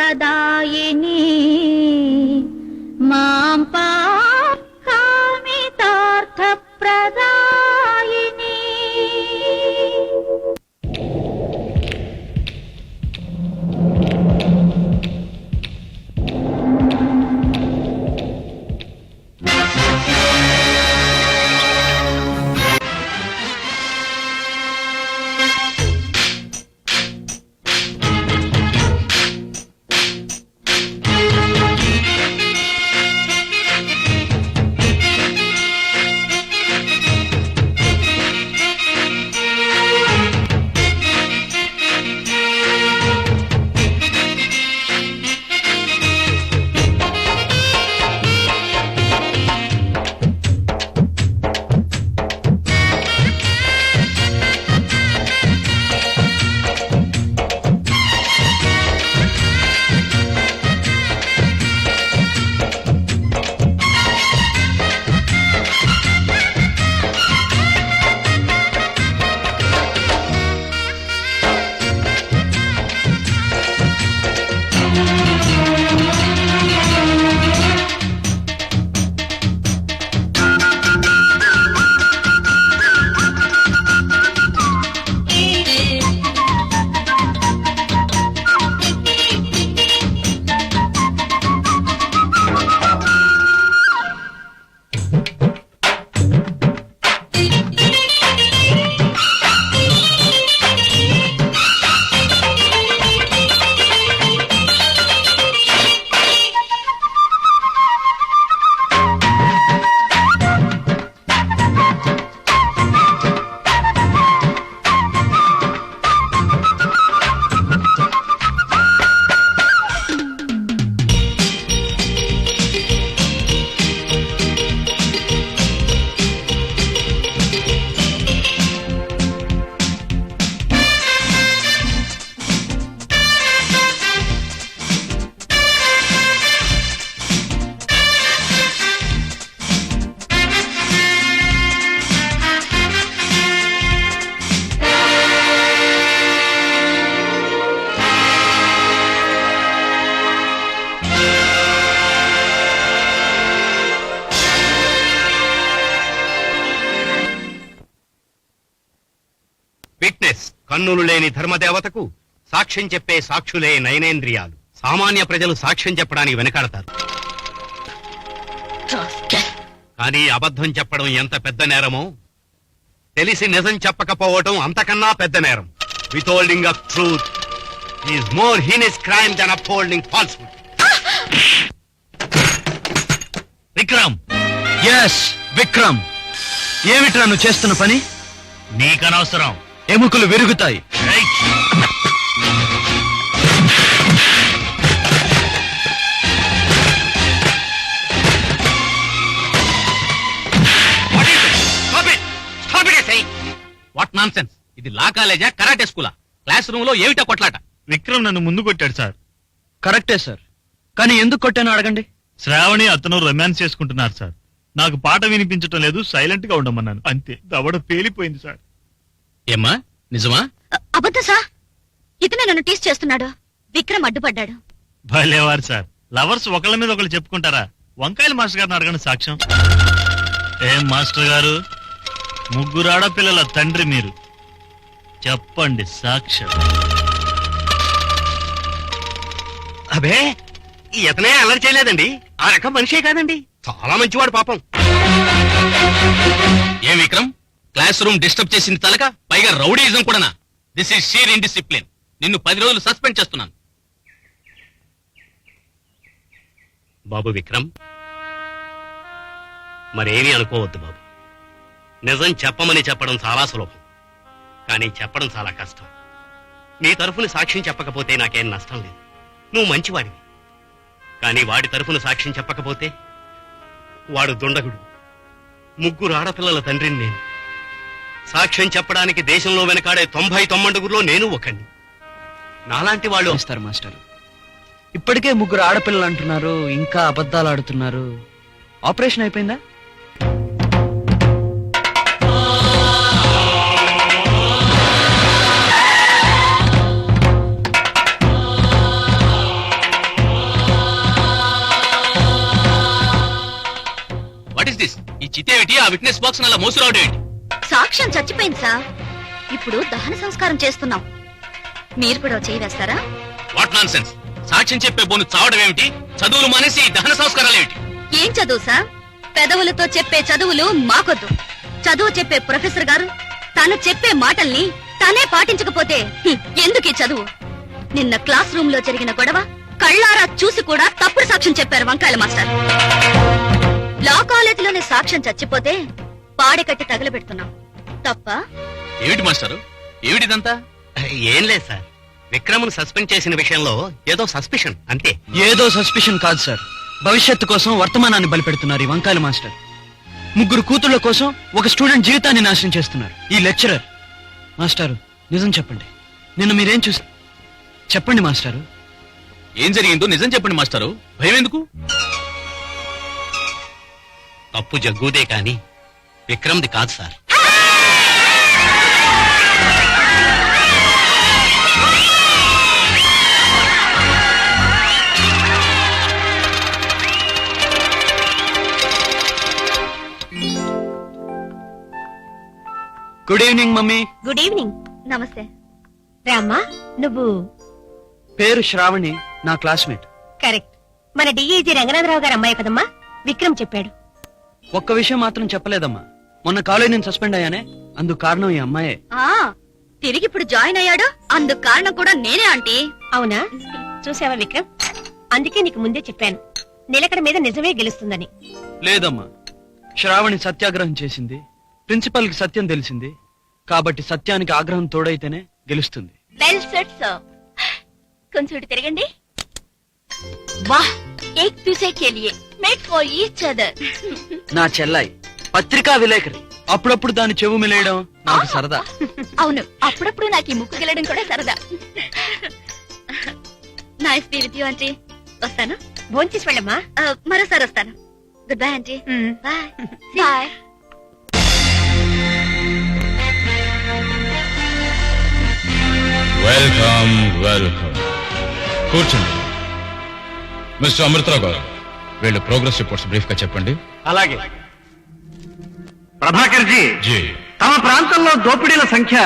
ప్రదాయిని మాం కామితార్థ ప్రదాయిని. కన్నులు లేని ధర్మదేవతకు సాక్ష్యం చెప్పే సాక్షులే నయనేంద్రియాలు. సామాన్య ప్రజలు సాక్ష్యం చెప్పడానికి వెనకాడతారు, కానీ అబద్ధం చెప్పడం ఎంత పెద్ద నేరమో తెలిసి నిజం చెప్పకపోవటం అంతకన్నా పెద్ద నేరం. Withholding of truth is more heinous crime than upholding falsehood. Vikram, yes Vikram, ఏమిట్రా నువ్వు చేస్తున్న పని? నీకనవసరం. ఎముకలు విరుగుతాయి. What nonsense! ఇది లా కాలేజా, కరాటే స్కూలా? క్లాస్ రూమ్ లో ఏమిటా కొట్లాట? విక్రమ్ నన్ను ముందు కొట్టాడు సార్. కరెక్టే సార్, కానీ ఎందుకు కొట్టానో అడగండి. శ్రావణి అతను రొమాన్స్ చేసుకుంటున్నారు సార్. నాకు పాట వినిపించటం లేదు, సైలెంట్ గా ఉండమన్నాను, అంతే. దవడ పేలిపోయింది సార్. ఏమ్మా, నిజమా? అబద్ధం సార్, ఇతనే నన్ను టీస్ చేస్తున్నాడు. విక్రమ్ అడ్డుపడ్డాడు. భలేవారు సార్, లవర్స్ ఒకళ్ళ మీద ఒకళ్ళు చెప్పుకుంటారా? వంకాయల మాస్టర్ గారిని అడగండి సాక్ష్యం. ఏం మాస్టర్ గారు, ముగ్గురు ఆడపిల్లల తండ్రి మీరు, చెప్పండి సాక్ష్యం. అబే, ఇతనే అల్లరి చేయలేదండి, ఆ రకం మనిషే కాదండి, చాలా మంచివాడు పాపం. ఏం విక్రమ్, క్లాస్ రూమ్ డిస్టర్బ్ చేసింది తలక, పైగా రౌడీయిజం కూడానా? This is sheer indiscipline. నిన్ను 10 రోజులు సస్పెండ్ చేస్తున్నాను. బాబు విక్రమ్, మరేమీ అనుకోవద్దు బాబు. నిజం చెప్పమని చెప్పడం చాలా సులభం, కానీ చెప్పడం చాలా కష్టం. నీ తరఫున సాక్ష్యం చెప్పకపోతే నాకేం నష్టం లేదు, నువ్వు మంచివాడివి. కానీ వాడి తరఫున సాక్ష్యం చెప్పకపోతే వాడు దుండగుడు. ముగ్గురు ఆడపిల్లల తండ్రిని నేను. సాక్ష్యం చెప్పడానికి దేశంలో వెనకాడే 99 నేను ఒకణ్ణి. నాలాంటి వాళ్ళు వస్తారు మాస్టర్. ఇప్పటికే ముగ్గురు ఆడపిల్లలు అంటున్నారు, ఇంకా అబద్ధాలు ఆడుతున్నారు. ఆపరేషన్ అయిపోయిందా? విట్నెస్ బాక్స్ అలా మోసురావడం ఏంటి? సాక్ష్యం చచ్చిపోయింది సార్. ఇప్పుడు దహన సంస్కారం చేస్తున్నాం. మీరు కూడా చేయి వేస్తారా? What non sense! సాక్ష్యం చెప్పే బోను చావడం ఏమిటి? చదువులు మానేసి దహన సంస్కారాలు ఏమిటి? ఏం చదువు సార్? పెదవులతో చెప్పే చదువులు మాకొద్దు. చదువు చెప్పే ప్రొఫెసర్ గారు తను చెప్పే మాటల్ని తనే పాటించకపోతే ఎందుకీ చదువు? నిన్న క్లాస్ రూమ్ లో జరిగిన గొడవ కళ్ళారా చూసి కూడా తప్పుడు సాక్ష్యం చెప్పారు వంకాయల మాస్టర్. లా కాలేజీలోనే సాక్ష్యం చచ్చిపోతే పాడెకట్టి తగలబెడుతున్నాం. తప్ప? ఏమిటి మాస్టారు, ఏమిటిదంతా? ఏం లేదు సార్, విక్రమ్ను సస్పెండ్ చేసిన విషయంలో ఏదో సస్పిషన్ అంతే. ఏదో సస్పిషన్ కాదు సార్, భవిష్యత్తు కోసం వర్తమానాన్ని బలిపెడుతున్నారు ఈ వంకాయల మాస్టర్. ముగ్గురు కూతుళ్ళ కోసం ఒక స్టూడెంట్ జీవితాన్ని నాశనం చేస్తున్నారు ఈ లెక్చరర్. మాస్టారు నిజం చెప్పండి, నిన్న మీరేం చూసి చెప్పండి మాస్టారు. ఏం జరిగిందో నిజం చెప్పండి మాస్టారు, భయం ఎందుకు? తప్పు జగ్గుదే కాని విక్రమ్ది కాదు sir. Good evening mummy. Good evening. నమస్తే. రామ్మా, నువ్వు పేరు శ్రావణి, నా క్లాస్మేట్. కరెక్ట్. మన డిఐజీ రంగనాథరావు గారు అమ్మాయి కదమ్మా, విక్రమ్ చెప్పాడు. ఒక్క విషయం మాత్రం చెప్పలేదమ్మా, మొన్న కాలేజ్ నుంచి సస్పెండ్ అయ్యానే అందుకు కారణం ఈ అమ్మాయే. ఆ తిరిగి ఇప్పుడు జాయిన్ అయ్యాడు, అందుకు కారణం కూడా నేనే ఆంటీ. అవునా? చూసావా విక్రమ్, అందుకే నీకు ముందే చెప్పాను నిలకడ మీద నిజమే గెలుస్తుందని. లేదమ్మా, శ్రావణి సత్యాగ్రహం చేసింది, ప్రిన్సిపల్ కి సత్యం తెలిసింది, కాబట్టి సత్యానికి ఆగ్రహం తోడైతేనే గెలుస్తుంది. Well set sir. కొంచెం ఇటు తిరగండి. వాహ్, ఏక్ దూసరే కే లియే మేడ్ ఫర్ ఈచ్ అదర్. నా చెల్లాయి పత్రికా విలేకరి, అప్పుడప్పుడు దాని చెవు మిలేయడం నాకు సరదా. అవును, అప్పుడప్పుడు నాకు ఈ ముక్కు గెలడం కూడా సరదా. Nice be with you aunty. వస్తాను. భోంచేసి వెళ్ళమ్మా. మరోసారి వస్తాను. Good bye aunty. Bye bye. Welcome welcome. కూర్చోండి. మిస్టర్ అమృతరావు గారు, వీళ్ళు ప్రోగ్రెస్ రిపోర్ట్స్ బ్రీఫ్ గా చెప్పండి. అలాగే. ప్రభాకర్ జీ, జీ. తమ ప్రాంతంలో దోపిడీల సంఖ్య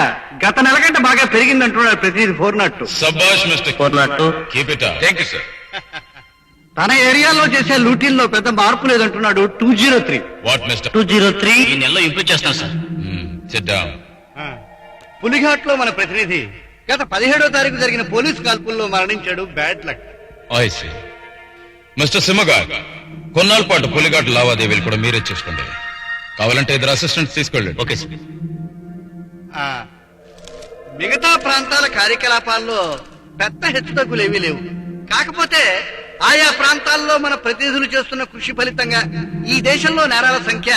గత నెల కంటే బాగా పెరిగిందంటున్నాడు ప్రతినిధి 402. సబాష్ mister 402. Keep it up. Thank you sir. తన ఏరియాలో చేసే లూటీల్లో పెద్ద మార్పు లేదంటున్నాడు 203. What mister 203. ఈ నెలలో ఇంప్రూవ్ చేస్తాను సార్. SIT down. పులిఘాట్ లో మన ప్రతినిధి గత 17వ తారీఖు జరిగిన పోలీసు కాల్పుల్లో మరణించాడు. Bad luck. I see. Mister సింహగారు, కొన్నాళ్ళ పాటు పులిఘాట్ లావాదేవీలు కూడా మీరే చేసుకోండి. కావాలంటే ఇద్దరు అసిస్టెంట్స్ తీసుకెళ్ళండి. Okay sir. మిగతా ప్రాంతాల కార్యకలాపాల్లో పెద్ద హెచ్చుతగ్గులు ఏమీ లేవు. కాకపోతే ఆయా ప్రాంతాల్లో మన ప్రతినిధులు చేస్తున్న కృషి ఫలితంగా ఈ దేశంలో నేరాల సంఖ్య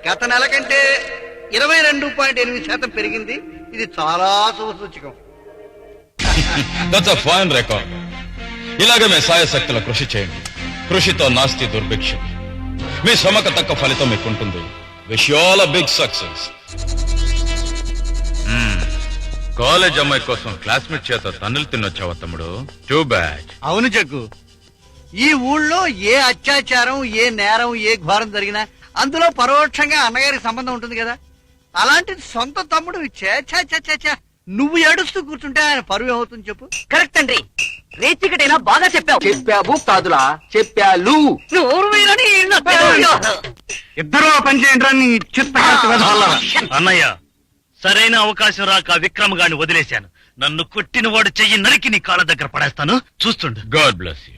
గత నెల కంటే 22.8% పెరిగింది. ఇది చాలా శుభసూచకం. That's a fine record. ఇలాగే మీ సాయశక్తుల కృషి చేయండి. కృషితో నాస్తి దుర్భిక్షం. మీ శ్రమకు తక్క ఫలితం మీకు ఉంటుంది. Wish you all a big success. College అమ్మాయి కోసం క్లాస్మేట్ చేత తన్నులు తినొచ్చావా తమ్ముడు? Too bad. అవును జగ్గు, ఈ ఊళ్ళో ఏ అత్యాచారం, ఏ నేరం, ఏ ఘోరం జరిగినా అందులో పరోక్షంగా అన్నగారికి సంబంధం ఉంటుంది కదా. అలాంటిది సొంత తమ్ముడు నువ్వు ఏడుస్తూ కూర్చుంటే ఆయన పరువు అవుతుంది చెప్పు. కరెక్ట్ అండి, రేచికటైనా బాగా చెప్పావు. చెప్పావు కాదులా, చెప్పాలు. ఇద్దరు పని చేయండి. అన్నయ్య, సరైన అవకాశం రాక విక్రమ్ గాని వదిలేశాను. నన్ను కొట్టిన వాడు చెయ్యి నరికి నీ కాళ్ళ దగ్గర పడేస్తాను, చూస్తుండు. God bless you.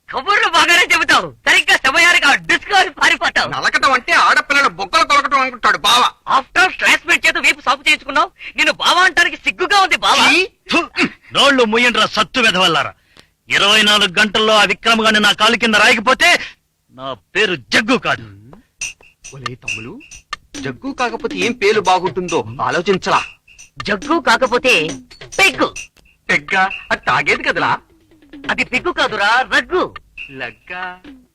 కబుర్లు బాగానే చెబుతావు, సరిగ్గా సమయానికి డిస్కవరీ పారిపోతావు. నలకటం అంటే ఆడపిల్లల బొక్కలు కొలకటం అనుకుంటాడు బావ. ఆఫ్టర్ క్లాస్మేట్ చేత వీపు సాపు చేయించుకున్నావు. నేను బావా అంటానికి సిగ్గుగా ఉంది బావా. నోళ్లు ముయ్యండ్రా సత్తు వెధవల్లారా. 24 గంటల్లో ఆ విక్రమ్ గాని నా కాలు కింద రాయకపోతే నా పేరు జగ్గు కాదు. ఒలే తమ్ములు, జగ్గు కాకపోతే ఏం పేరు బాగుంటుందో ఆలోచించలా. జగ్గు కాకపోతే పెగ్గు. పెగ్గా అది తాగేది కదలా. అది పెగ్గు కాదురా, రగ్గు. లగ్గా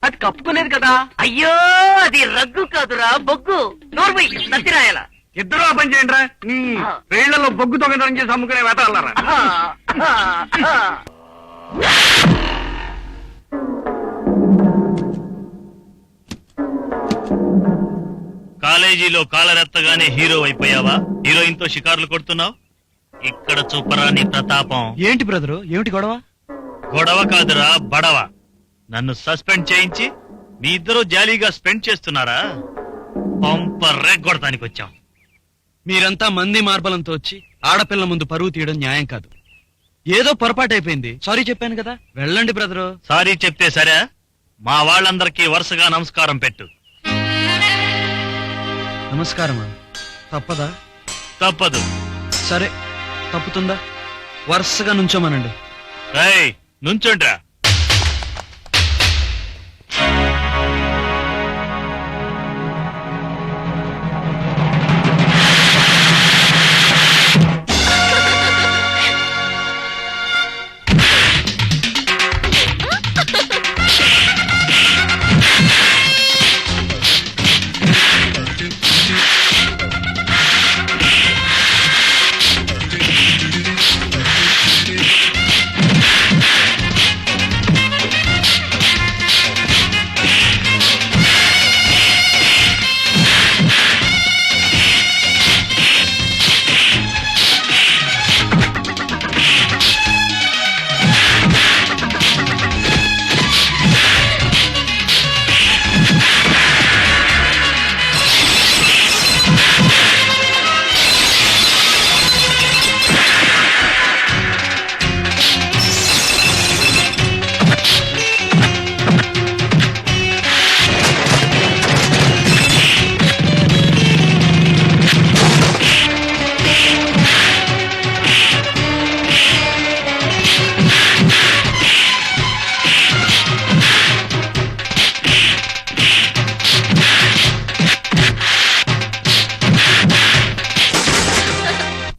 అది కప్పుకునేది కదా. అయ్యో, అది రగ్గు కాదురా, బొగ్గు. నోర్మై నత్తిరాయాల. ఇద్దరు పని చేయండి. రేళ్లలో బొగ్గు దొంగతనం చేసి అమ్ముకునే వేటాడారా. కాలేజీలో కాలరెత్తగానే హీరో అయిపోయావా? హీరోయిన్ తో షికార్లు కొడుతున్నావు? ఇక్కడ చూపరా నీ ప్రతాపం. ఏంటి బ్రదరు, ఏమిటి గొడవ? గొడవ కాదురా, బడవ. నన్ను సస్పెండ్ చేయించి మీ ఇద్దరు జాలీగా స్పెండ్ చేస్తున్నారా? పంప రెగ్గొడటానికి వచ్చాం. మీరంతా మంది మార్బలంతో వచ్చి ఆడపిల్ల ముందు పరువు తీయడం న్యాయం కాదు. ఏదో పొరపాటు అయిపోయింది, సారీ చెప్పాను కదా, వెళ్ళండి బ్రదరు. సారీ చెప్తే సరే, మా వాళ్ళందరికీ వరుసగా నమస్కారం పెట్టు. నమస్కారమా? తప్పదా? తప్పదు. సరే, తప్పుతుందా? వరుసగా నుంచోమనండి. రేయ్, నుంచుండ్రా.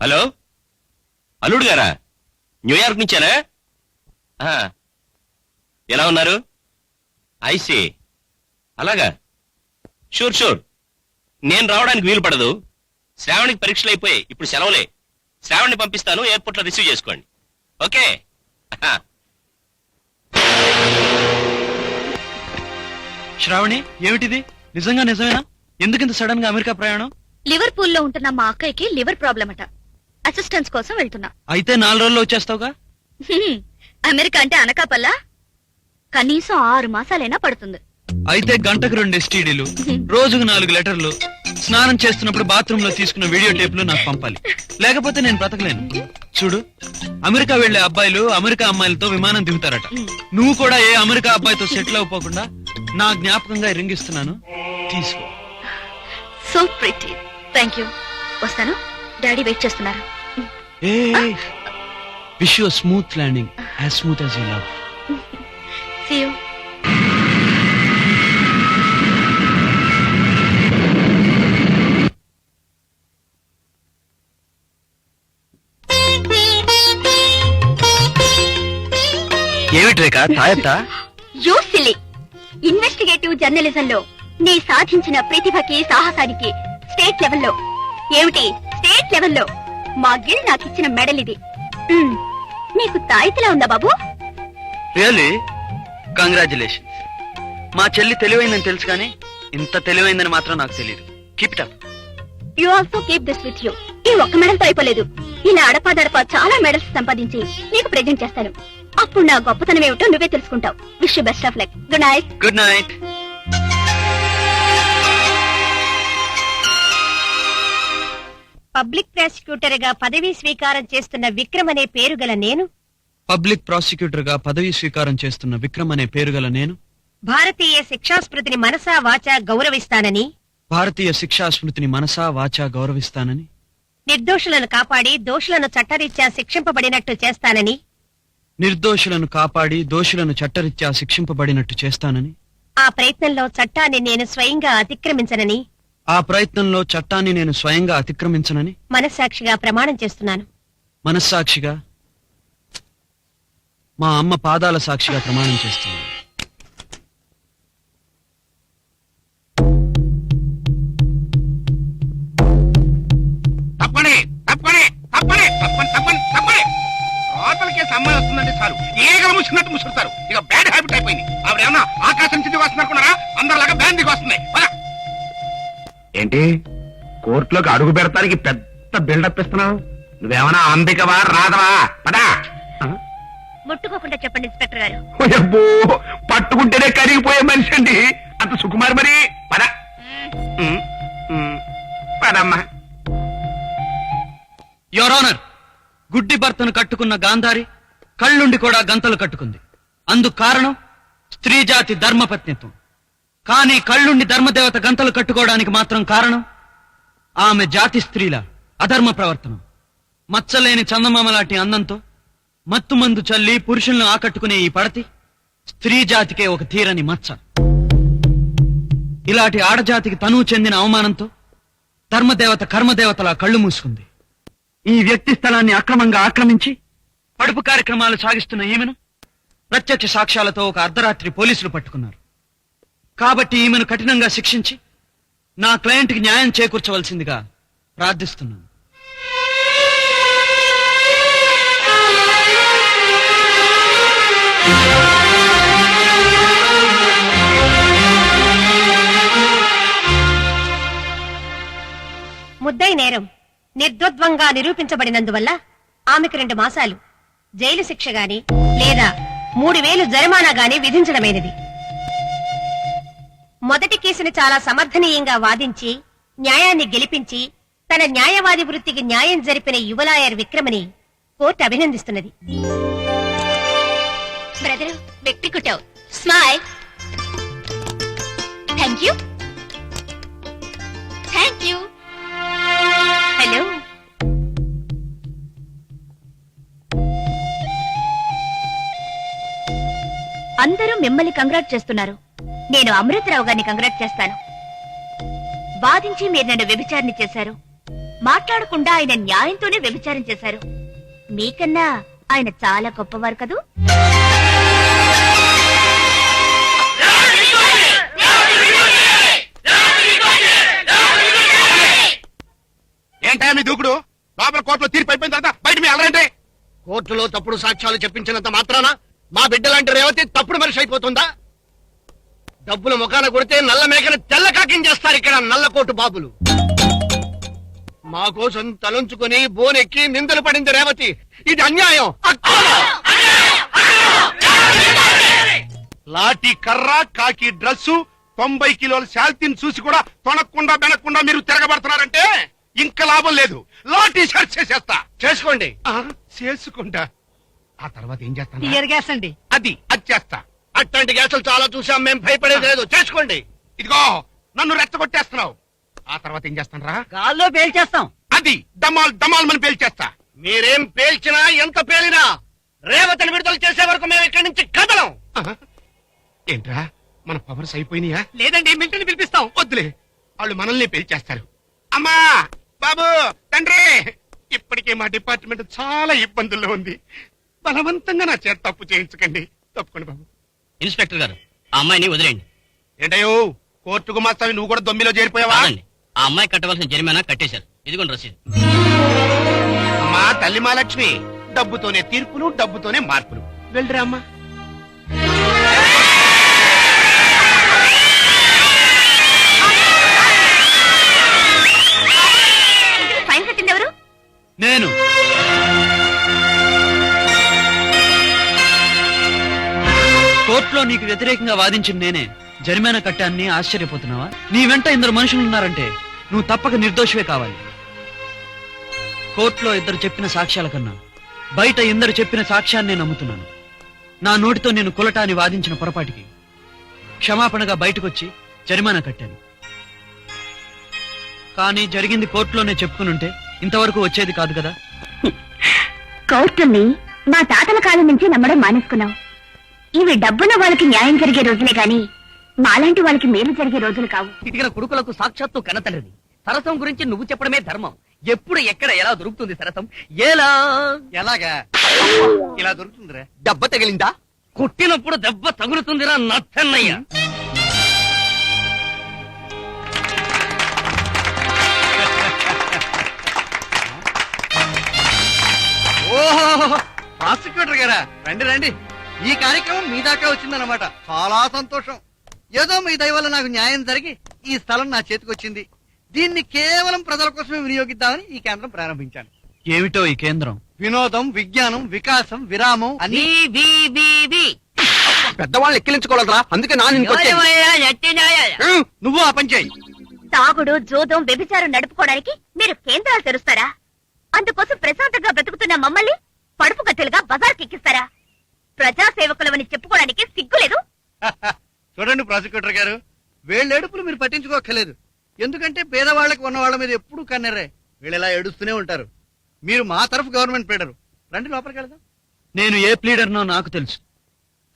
హలో, అల్లుడు గారా? న్యూయార్క్ నుంచేనా? ఎలా ఉన్నారు? ఐసి, అలాగా, షూర్ షూర్. నేను రావడానికి వీలు పడదు. శ్రావణికి పరీక్షలు అయిపోయి ఇప్పుడు సెలవులే. శ్రావణ్ని పంపిస్తాను, ఎయిర్పోర్ట్ లో రిసీవ్ చేసుకోండి. ఓకే. శ్రావణి, ఏమిటిది? నిజమేనా? ఎందుకింత సడన్ గా అమెరికా ప్రయాణం? లివర్పూల్ లో ఉంటున్న మా అక్కయ్యకి లివర్ ప్రాబ్లం అట. అసిస్టెన్స్ కోసం వెళ్తున్నా. అయితే 4 రోజుల్లో వచ్చేస్తావుగా? అమెరికా అంటే అనకాపల్లా? కనీసం 6 మాసాలైనా పడుతుంది. అయితే గంటకు 2 STDలు, రోజుకు 4 లెటర్లు, స్నానం చేస్తున్నప్పుడు బాత్రూమ్ లో తీసుకున్న వీడియో టేపులు నాకు పంపాలి. లేకపోతే నేను బ్రతకలేను. చూడు, అమెరికా వెళ్లే అబ్బాయిలు అమెరికా అమ్మాయిలతో విమానం దిగుతారట. నువ్వు కూడా ఏ అమెరికా అబ్బాయితో సెటిల్ అవ్వకుండా నా జ్ఞాపకంగా రింగిస్తున్నాను, తీసుకో. So pretty. Thank you. వస్తాను, డాడీ వెయిట్ చేస్తున్నారు. Wish you smooth landing, as smooth as you love. See you. ఏమిటి రేఖ, తాయత్తా? You silly. ఇన్వెస్టిగేటివ్ జర్నలిజం లో నీ సాధించిన ప్రతిభకి, సాహసానికి స్టేట్ లెవెల్లో, ఏమిటి స్టేట్ లెవెల్లో మా గిల్ నాకు ఇచ్చిన మెడల్ ఇది. నీకు తాయితలా ఉందా బాబు? రియల్లీ? కంగ్రాచులేషన్స్. మా చెల్లి తెలివైందని తెలుసు కానీ ఇంత తెలివైందని మాత్రం నాకు తెలియదు. Keep it up. You also keep this with you. ఈ ఒక్క మెడల్ తో అయిపోలేదు. ఇలా అడపాదడపా చాలా మెడల్స్ సంపాదించి నీకు ప్రెజెంట్ చేస్తాను. అప్పుడు నా గొప్పతనం ఏమిటో నువ్వే తెలుసుకుంటావు. Wish you best of luck. Good night. Good night. Public prosecutor గా పదవీ స్వీకారం చేస్తున్న విక్రమ్ అనే పేరు గల నేను, పబ్లిక్ ప్రాసిక్యూటర్ గా పదవీ స్వీకారం చేస్తున్న విక్రమ్ అనే పేరు గల నేను భారతీయ శిక్షాస్మృతిని మనసా వాచా గౌరవిస్తానని, భారతీయ శిక్షా స్మృతిని మనసా వాచా గౌరవిస్తానని, నిర్దోషులను కాపాడి దోషులను చట్టరీత్యా శిక్షింపబడినట్టు చేస్తానని, నిర్దోషులను కాపాడి దోషులను చట్టరీత్యా శిక్షింపబడినట్టు చేస్తానని, ఆ ప్రయత్నంలో చట్టాన్ని నేను స్వయంగా అతిక్రమించనని, ఆ ప్రయత్నంలో చట్టాన్ని నేను స్వయంగా అతిక్రమించనని మనస్సాక్షిగా ప్రమాణం చేస్తున్నాను. మనస్సాక్షిగా, మా అమ్మ పాదాల సాక్షిగా ప్రమాణం చేస్తున్నాను. తప్పని తప్పని తప్పని తప్పని తప్పని తప్పని లోపలికి అమ్మాయి వస్తుందంటే చాలు ఏగల ముసుకున్నట్టు ముసుకుతారు. ఇక బ్యాడ్ హ్యాబిట్ అయిపోయింది. ఆవిడ ఏమన్నా ఆకాశం కిందికి వస్తున్నారు అందరిలాగా బ్యాన్ దిగి వస్తుంది. ఏంటి కోర్టులోకి అడుగు పెడతానికి పెద్ద బిల్డప్ ఇస్తున్నావు? నువ్వేమన్నా అంబికవా రాధవా? పదా. ముట్టుకోకుండా చెప్పండి ఇన్స్పెక్టర్ గారు. అబ్బో, పట్టుకుంటేనే కరిగిపోయే మనిషి అండి అంత సుకుమార్. మరి పద. పదమ్మా. యువర్ ఆనర్, గుడ్డి భర్తను కట్టుకున్న గాంధారి కళ్ళుండి కూడా గంతలు కట్టుకుంది. అందుకు కారణం స్త్రీ జాతి ధర్మపత్నిత్వం. కానీ కళ్ళుండి ధర్మదేవత గంతలు కట్టుకోవడానికి మాత్రం కారణం ఆమె జాతి స్త్రీల అధర్మ ప్రవర్తనం. మచ్చలేని చందమామ లాంటి అందంతో మత్తుమందు చల్లి పురుషులను ఆకట్టుకునే ఈ పడతి స్త్రీ జాతికే ఒక తీరని మచ్చ. ఇలాంటి ఆడజాతికి తనువు చెందిన అవమానంతో ధర్మదేవత కర్మదేవతలా కళ్ళు మూసుకుంది. ఈ వ్యక్తి స్థలాన్ని అక్రమంగా ఆక్రమించి పడుపు కార్యక్రమాలు సాగిస్తున్న ఈమెను ప్రత్యక్ష సాక్ష్యాలతో ఒక అర్ధరాత్రి పోలీసులు పట్టుకున్నారు. కాబట్టి ఈమెను కఠినంగా శిక్షించి నా క్లయింట్కి న్యాయం చేకూర్చవలసిందిగా ప్రార్థిస్తున్నాను. ముద్దై నేరం నిర్దోద్వంగా నిరూపించబడినందువల్ల ఆమెకు 2 మాసాలు జైలు శిక్ష గాని లేదా 3000 జరిమానా గాని విధించడమైనది. మొదటి కేసును చాలా సమర్థనీయంగా వాదించి న్యాయాన్ని గెలిపించి తన న్యాయవాది వృత్తికి న్యాయం జరిపిన యువలాయర్ విక్రమని కోర్టు అభినందిస్తున్నది. బ్రదరు వ్యక్తి కుట్టావు. Smile. Thank you. Thank you. Hello. అందరూ మిమ్మల్ని కంగ్రాట్ చేస్తున్నారు. నేను అమృతరావు గారిని కంగ్రాట్ చేస్తాను. వాదించి మీరు నన్ను వ్యభిచారణ చేశారు. మాట్లాడకుండా ఆయన న్యాయంతోనే వ్యభిచారం చేశారు. మీకన్నా ఆయన చాలా గొప్పవారు కదూ. ఏంటా మీ దూకుడు? లోపల కోర్టులో తీర్పు అయిపోయిన తర్వాత బయట మీ అలరంటే. కోర్టులో తప్పుడు సాక్ష్యాలు చెప్పించినంత మాత్రాన మా బిడ్డలాంటి రేవతి తప్పుడు మనిషి అయిపోతుందా? డబ్బులు ముఖాన కొడితే నల్ల మేకను తెల్ల కాకించేస్తారు ఇక్కడ నల్లకోటు బాబులు. మా కోసం తలంచుకుని బోనెక్కి నిందలు పడింది రేవతి. ఇది అన్యాయం. లాఠీ కర్ర, కాకి డ్రస్సు, 90 కిలోల శాల్తీని చూసి కూడా తొనకుండా బెనకుండా మీరు తిరగబడుతున్నారంటే ఇంకా లాభం లేదు. లాఠీ సెర్చ్ చేసేస్తా. చేసుకోండి. చేసుకుంటా. ఆ తర్వాత ఏం చేస్తాను? టియర్ గ్యాస్ అండి. అది చేస్తా. అట్లాంటి గ్యాసులు చాలా చూసాం, మేము భయపడేది లేదు. చేసుకోండి. ఇదిగో నన్ను రెచ్చగొట్టేస్తున్నావు. ఆ తర్వాత ఏం చేస్తాను రా? గాల్లో పేల్చేస్తాం. అది డమాల్ డమాల్ మని పేల్చేస్తా. మీరేం పేల్చినా ఎంత పేలినా రేవతిని విడుదల చేసే వరకు మేము ఇక్కడి నుంచి కదలం. ఏంట్రా మన పవర్స్ అయిపోయినాయా? లేదండి, మిలిటరీని పిలిపిస్తాం. వద్దులే, వాళ్ళు మనల్ని పేల్చేస్తారు. అమ్మా, బాబు, తండ్రి, ఇప్పటికే మా డిపార్ట్మెంట్ చాలా ఇబ్బందుల్లో ఉంది. బలవంతంగా నా చేత తప్పు చేయించకండి. తప్పుకోండి బాబు. ఇన్స్పెక్టర్ గారు, ఆ అమ్మాయిని వదిలేయండి. ఏంటయ్యో కోర్టుకు మాస్తావి, నువ్వు కూడా దొమ్మిలో చేరిపోయావా? కాదండి, ఆ అమ్మాయి కట్టవలసిన జరిమానా కట్టేశారు. ఇదిగోండి రసీదు. అమ్మా తల్లి మహాలక్ష్మి, డబ్బుతోనే తీర్పులు, డబ్బుతోనే మార్పులు. వెళ్ళరా అమ్మా. ఫైన్ కట్టింది ఎవరు? నేను. కోర్టులో నీకు వ్యతిరేకంగా వాదించిన నేనే జరిమానా కట్టాన్ని ఆశ్చర్యపోతున్నావా? నీ వెంట 2 మనుషులు ఉన్నారంటే నువ్వు తప్పక నిర్దోషివే కావాలి. కోర్టులో 2 చెప్పిన సాక్ష్యాల కన్నా బయట 2 చెప్పిన సాక్ష్యాన్ని నమ్ముతున్నాను. నా నోటితో నేను కులటాన్ని వాదించిన పొరపాటికి క్షమాపణగా బయటకొచ్చి జరిమానా కట్టాను. కానీ జరిగింది కోర్టులోనే చెప్పుకునుంటే ఇంతవరకు వచ్చేది కాదు కదా. కోర్టుల్ని మా తాతల కాలం నుంచి నమ్మడం మానేసుకున్నాం. ఇవి డబ్బున్న వాళ్ళకి న్యాయం జరిగే రోజులే గాని మాలాంటి వాళ్ళకి మేలు జరిగే రోజులు కావు. ఇదిగిన కొడుకులకు సాక్షాత్తు కనతల్లిది. సరసం గురించి నువ్వు చెప్పడమే ధర్మం. ఎప్పుడు ఎక్కడ ఎలా దొరుకుతుంది సరసం? ఎలాగా ఇలా దొరుకుతుందిరా? దెబ్బ తగిలిందా? కొట్టినప్పుడు దెబ్బ తగులుతుందిరా నచ్చన్నయ్య. ఓహో, ప్రాసిక్యూటర్ గారా, రండి రండి. ఈ కార్యక్రమం మీ దాకా వచ్చిందన్నమాట. చాలా సంతోషం. ఏదో మీ దయ వల్ల నాకు న్యాయం జరిగి ఈ స్థలం నా చేతికి వచ్చింది. దీన్ని కేవలం ప్రజల కోసమే వినియోగిద్దామని ఈ కేంద్రం ప్రారంభించాను. ఏమిటో ఈ కేంద్రం? వినోదం, విజ్ఞానం, వికాసం, విరామం అన్ని పెద్దవాళ్ళు ఎక్కిలించుకోలేదురా, అందుకే నా నిన్ను కొట్టేది. నువ్వు ఆ పని చేయి. తాగుడు, జోదం, వ్యభిచారం నడుపుకోవడానికి మీరు కేంద్రాలు తెరుస్తారా? అందుకోసం ప్రశాంతంగా బ్రతుకుతున్న మమ్మల్ని పడుపు కట్టెలుగా బజార్కి ఎక్కిస్తారా? ప్రజాసేవకులమని చెప్పుకోవడానికి సిగ్గులేదు? చూడండి ప్రాసిక్యూటర్ గారు, వీళ్ళేడుపులు మీరు పట్టించుకోక్కర్లేదు. ఎందుకంటే పేదవాళ్ళకి ఉన్న వాళ్ళ మీద ఎప్పుడూ కన్నెర్రే. వీళ్ళు ఇలా ఏడుస్తూనే ఉంటారు. మీరు మా తరఫు గవర్నమెంట్ ప్లేడరు. రండి లోపలికి వెళ్దాం. నేను ఏ ప్లీడర్నో నాకు తెలుసు,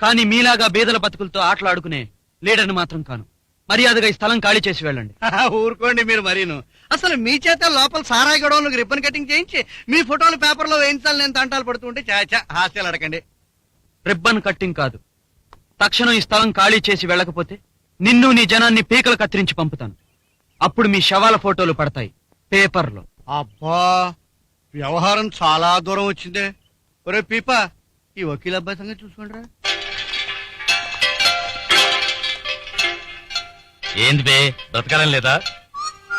కానీ మీలాగా బీదల బతుకులతో ఆటలాడుకునే లీడర్ని మాత్రం కాను. మర్యాదగా ఈ స్థలం ఖాళీ చేసి వెళ్ళండి. ఊరుకోండి మీరు మరీను. అసలు మీ చేత లోపల సారాయి గొడవలకు రిబ్బన్ కటింగ్ చేయించి మీ ఫోటోలు పేపర్లో వేయించాలి నేను తంటాలు పడుతుంటే చాచా హాస్యాలు అడగండి. రిబ్బన్ కట్టింగ్ కాదు, తక్షణం ఈ స్థలం ఖాళీ చేసి వెళ్ళకపోతే నిన్ను నీ జనాన్ని పీకలు కత్తిరించి పంపుతాను. అప్పుడు మీ శవాల ఫోటోలు పడతాయి పేపర్లో. అబ్బా, వ్యవహారం చాలా దూరం వచ్చిందే. ఒరే పీపా, ఈ వకీల్ అబ్బాయి సంగతి చూసుకోండిరా. ఏంది బే, బ్రతకాలం లేదా?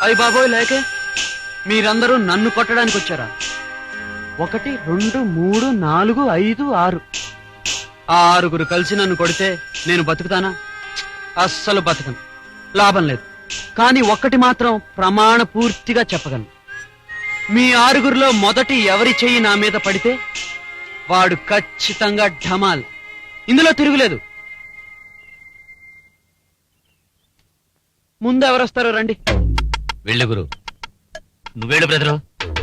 అయ్య బాబోయ్, లేకే మీరందరూ నన్ను కొట్టడానికి వచ్చారా? 1, 2, 3, 4, 5, 6 6 కలిసి నన్ను కొడితే నేను బతుకుతానా? అస్సలు బతకను. లాభం లేదు. కానీ ఒక్కటి మాత్రం ప్రమాణ పూర్తిగా చెప్పగలను. మీ 6 మొదటి ఎవరి చెయ్యి నా మీద పడితే వాడు ఖచ్చితంగా ఢమాల్. ఇందులో తిరుగులేదు. ముందు ఎవరొస్తారో రండి. వెళ్ళు గురు, నువ్వేళ్ళు బ్రదరు.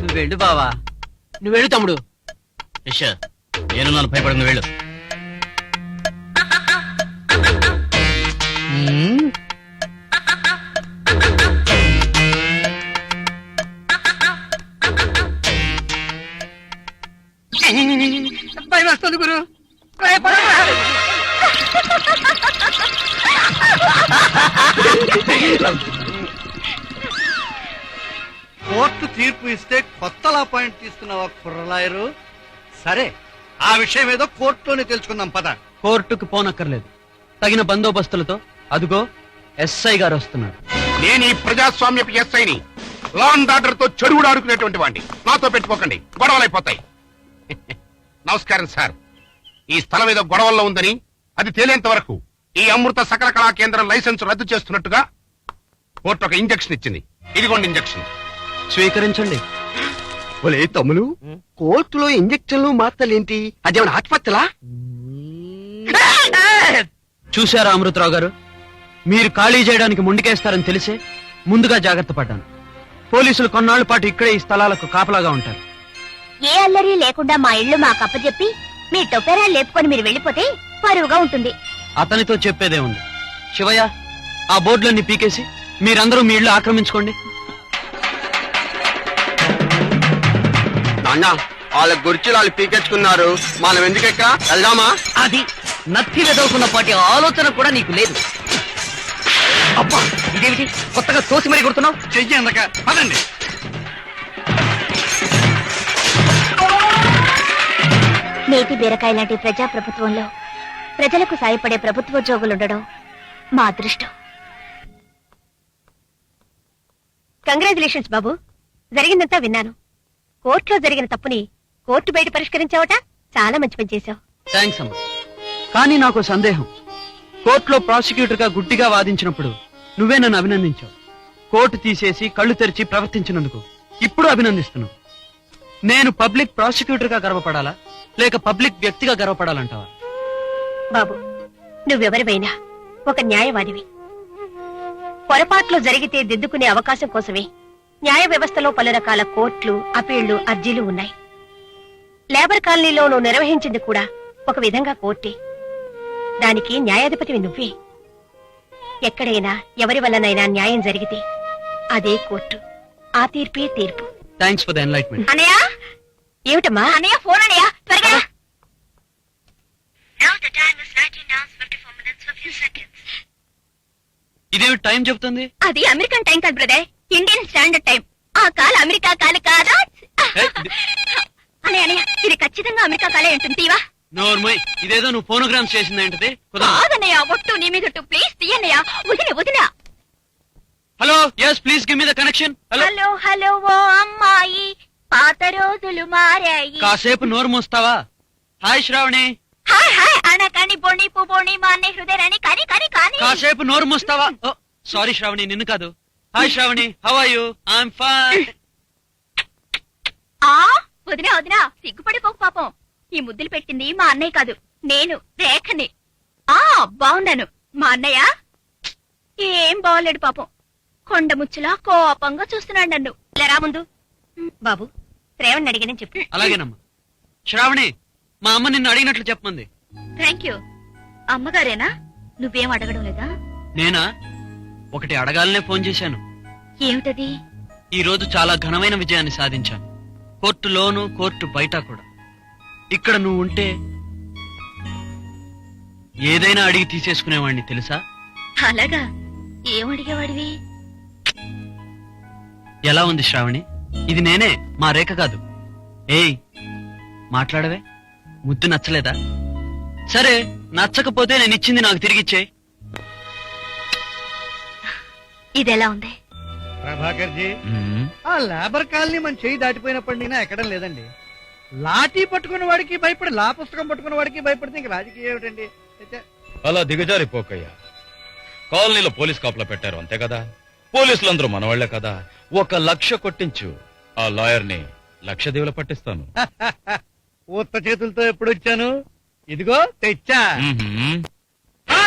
నువ్వు వెళ్ళు బావా, నువ్వు వెళ్ళు తమ్ముడు. యశ, నేను నన్ను భయపడను, వెళ్ళు. భయం వస్తుంది గురు. కోర్టు తీర్పు ఇస్తే కొత్తలా పాయింట్ తీసుకున్నావా కుర్రలాయరు? సరే, ఆ విషయం ఏదో కోర్టులోనే తెలుసుకుందాం పద. కోర్టుకు పోనక్కర్లేదు. తగిన బందోబస్తులతో అదుగో ఎస్ఐ గారు వస్తున్నారు. నేను ఈ ప్రజాస్వామ్యపు ఎస్ఐని, లా అండ్ ఆర్డర్ తో చెడుగుడు ఆడుకునేటువంటి వాడిని. నాతో పెట్టుకోకండి, గొడవలైపోతాయి. నమస్కారం సార్. ఈ స్థలం ఏదో గొడవల్లో ఉందని అది తేలేంత వరకు ఈ అమృత సకల కళా కేంద్రం లైసెన్స్ రద్దు చేస్తున్నట్టుగా కోర్టు ఒక ఇంజక్షన్ ఇచ్చింది. ఇదిగోండి ఇంజక్షన్. స్వీకరించండి. ఒలే తమ్ములు, కోర్టులో ఇంజక్షన్లు మాత్రలేంటి? అదేమన్నా ఆత్మహత్యలా? చూశారా అమృతరావు గారు, మీరు ఖాళీ చేయడానికి ముందుకేస్తారని తెలిసే ముందుగా జాగ్రత్త పడ్డాను. పోలీసులు కొన్నాళ్ల పాటు ఇక్కడే ఈ స్థలాలకు కాపలాగా ఉంటారు. ఏ అల్లరి లేకుండా మా ఇల్లు మాకు అప్పచెప్పి మీ టొపెరాలు లేపుకొని మీరు వెళ్ళిపోతే పరువుగా ఉంటుంది. అతనితో చెప్పేదే ఉంది. శివయ్య, ఆ బోర్డులన్నీ పీకేసి మీరందరూ మీ ఇల్లు ఆక్రమించుకోండి. నాన్న, వాళ్ళ గురించి వాళ్ళు పీకెచ్చుకున్నారు, మనం ఎందుకెక్క వెళ్దామా? అది నత్తి వెదవుకున్నపాటి ఆలోచన కూడా నీకు లేదు. అబ్బా, ఇదేమిటి కొత్తగా తోసి మరీ కొడుతున్నావు? చెయ్యి అందక పదండి. నేటి బీరకాయ లాంటి ప్రజా ప్రభుత్వంలో ప్రజలకు సాయపడే ప్రభుత్వోద్యోగులుండడం మా అదృష్టం. కంగ్రాచులేషన్స్ బాబు, జరిగిందంతా విన్నాను. కోర్టులో జరిగిన తప్పుని కోర్టు బయట పరిష్కరించావట. చాలా మంచి పని చేశావు. థ్యాంక్స్ అమ్మా. కానీ నాకు సందేహం. కోర్టులో ప్రాసిక్యూటర్ గా గుడ్డిగా వాదించినప్పుడు నువ్వే నన్ను అభినందించావు. కోర్టు తీసేసి కళ్ళు తెరిచి ప్రవర్తించినందుకు ఇప్పుడు అభినందిస్తున్నావు. నేను పబ్లిక్ ప్రాసిక్యూటర్ గా గర్వపడాలా, లేక పబ్లిక్ వ్యక్తిగా గర్వపడాలంటావా? బాబు, నువ్వెవరివైనా ఒక న్యాయవాదివి. పొరపాట్లు జరిగితే దిద్దుకునే అవకాశం కోసమే న్యాయ వ్యవస్థలో పలు రకాల కోర్టులు, అపీళ్లు, అర్జీలు ఉన్నాయి. లేబర్ కాలనీలో నువ్వు నిర్వహించింది కూడా ఒక విధంగా కోర్టే. దానికి న్యాయాధిపతివి నువ్వే. ఎక్కడైనా ఎవరి వల్లనైనా న్యాయం జరిగితే అదే కోర్టు, ఆ తీర్పే తీర్పు. Thanks for the enlightenment. అనయ్య, ఏమిటమ్మా? అన్నయ్య, ఫోన్ అన్నయ్య, త్వరగా. ఇదేమి టైం చెప్తుంది? అది అమెరికన్ టైం కాదు బ్రదర్, ఇండియన్ స్టాండర్డ్ టైం. ఆ కాలు అమెరికా కాలు కాదా? అన్నయ్య, ఇది ఖచ్చితంగా అమెరికా కాలే ఉంటుంది. తీవా. నోర్మోయ్, ఇదేదో నువ్వు ఫోనోగ్రామ్స్ చేసింది ఏంటది? కాదన్నయ్య, ఒట్టు నీ మీద ప్లీజ్ తీయన్నయ్య. వదిన. Hello, hello yes please give me the connection. Hello hello hello ఓ అమ్మాయి, పాత రోజులు మారాయి. కాసేపు నోరు మూస్తావా? హాయ్ శ్రావణి. హాయ్ హాయ్ అనకని బోణి పుబోణి మా అన్నయ్య హృదయాన్ని కని కని కని. కాసేపు నోరు మూస్తావా? సారీ శ్రావణి, నిన్ను కాదు. Hi Shravani, how are you? I'm fine. ఆ వదినా వదినా, సిగ్గుపడిపోకు పాపం. ఈ ముద్దులు పెట్టింది మా అన్నయ్య కాదు, నేను రేఖని. ఆ బాగున్నాను. మా అన్నయ్య ఏం బాగోలేడు పాపం. కొండ ముచ్చులా కోపంగా చూస్తున్నాడు నన్ను. లేరా ముందు. బాబు శ్రావణ్ అడిగానని చెప్పు. అలాగేనమ్మా. శ్రావణి, మా అమ్మ నిన్ను అడిగినట్లు చెప్పమంది. Thank you. అమ్మగారేనా? నువ్వేం అడగడం లేదా? నేనా? ఒకటి అడగాలనే ఫోన్ చేశాను. ఏమిటది? ఈ రోజు చాలా ఘనమైన విజయాన్ని సాధించాను. కోర్టులోను, కోర్టు బయట కూడా. ఇక్కడ నువ్వు ఉంటే ఏదైనా అడిగి తీసేసుకునేవాడిని తెలుసా? అలాగా? ఏం అడిగేవాడివి? ఎలా ఉంది శ్రావణి? ఇది నేనే, మా రేఖ కాదు. ఏయ్ మాట్లాడవే. ముద్దు నచ్చలేదా? సరే నచ్చకపోతే నేను ఇచ్చింది నాకు తిరిగిచ్చే. ఇదెలా ఉంది? ప్రభాకర్ జీ, ఆ లేబర్ కాలనీ మన చేయి దాటిపోయినప్పటి నుంచి ఎక్కడం లేదండి. లాఠీ పట్టుకున్న వాడికి భయపడి, లా పుస్తకం పట్టుకున్న వాడికి భయపడితే ఇంక రాజకీయం ఏమిటండి? అలా దిగజారిపోకయ్యా. కాలనీలో పోలీస్ కాపులా పెట్టారు అంతే కదా. పోలీసులందరూ మనవాళ్లే కదా. 1,00,000 కొట్టించు, ఆ లాయర్ని లక్ష పట్టిస్తాను. ఉత్త చేతులతో ఎప్పుడు వచ్చాను? ఇదిగో తెచ్చా. ఆ,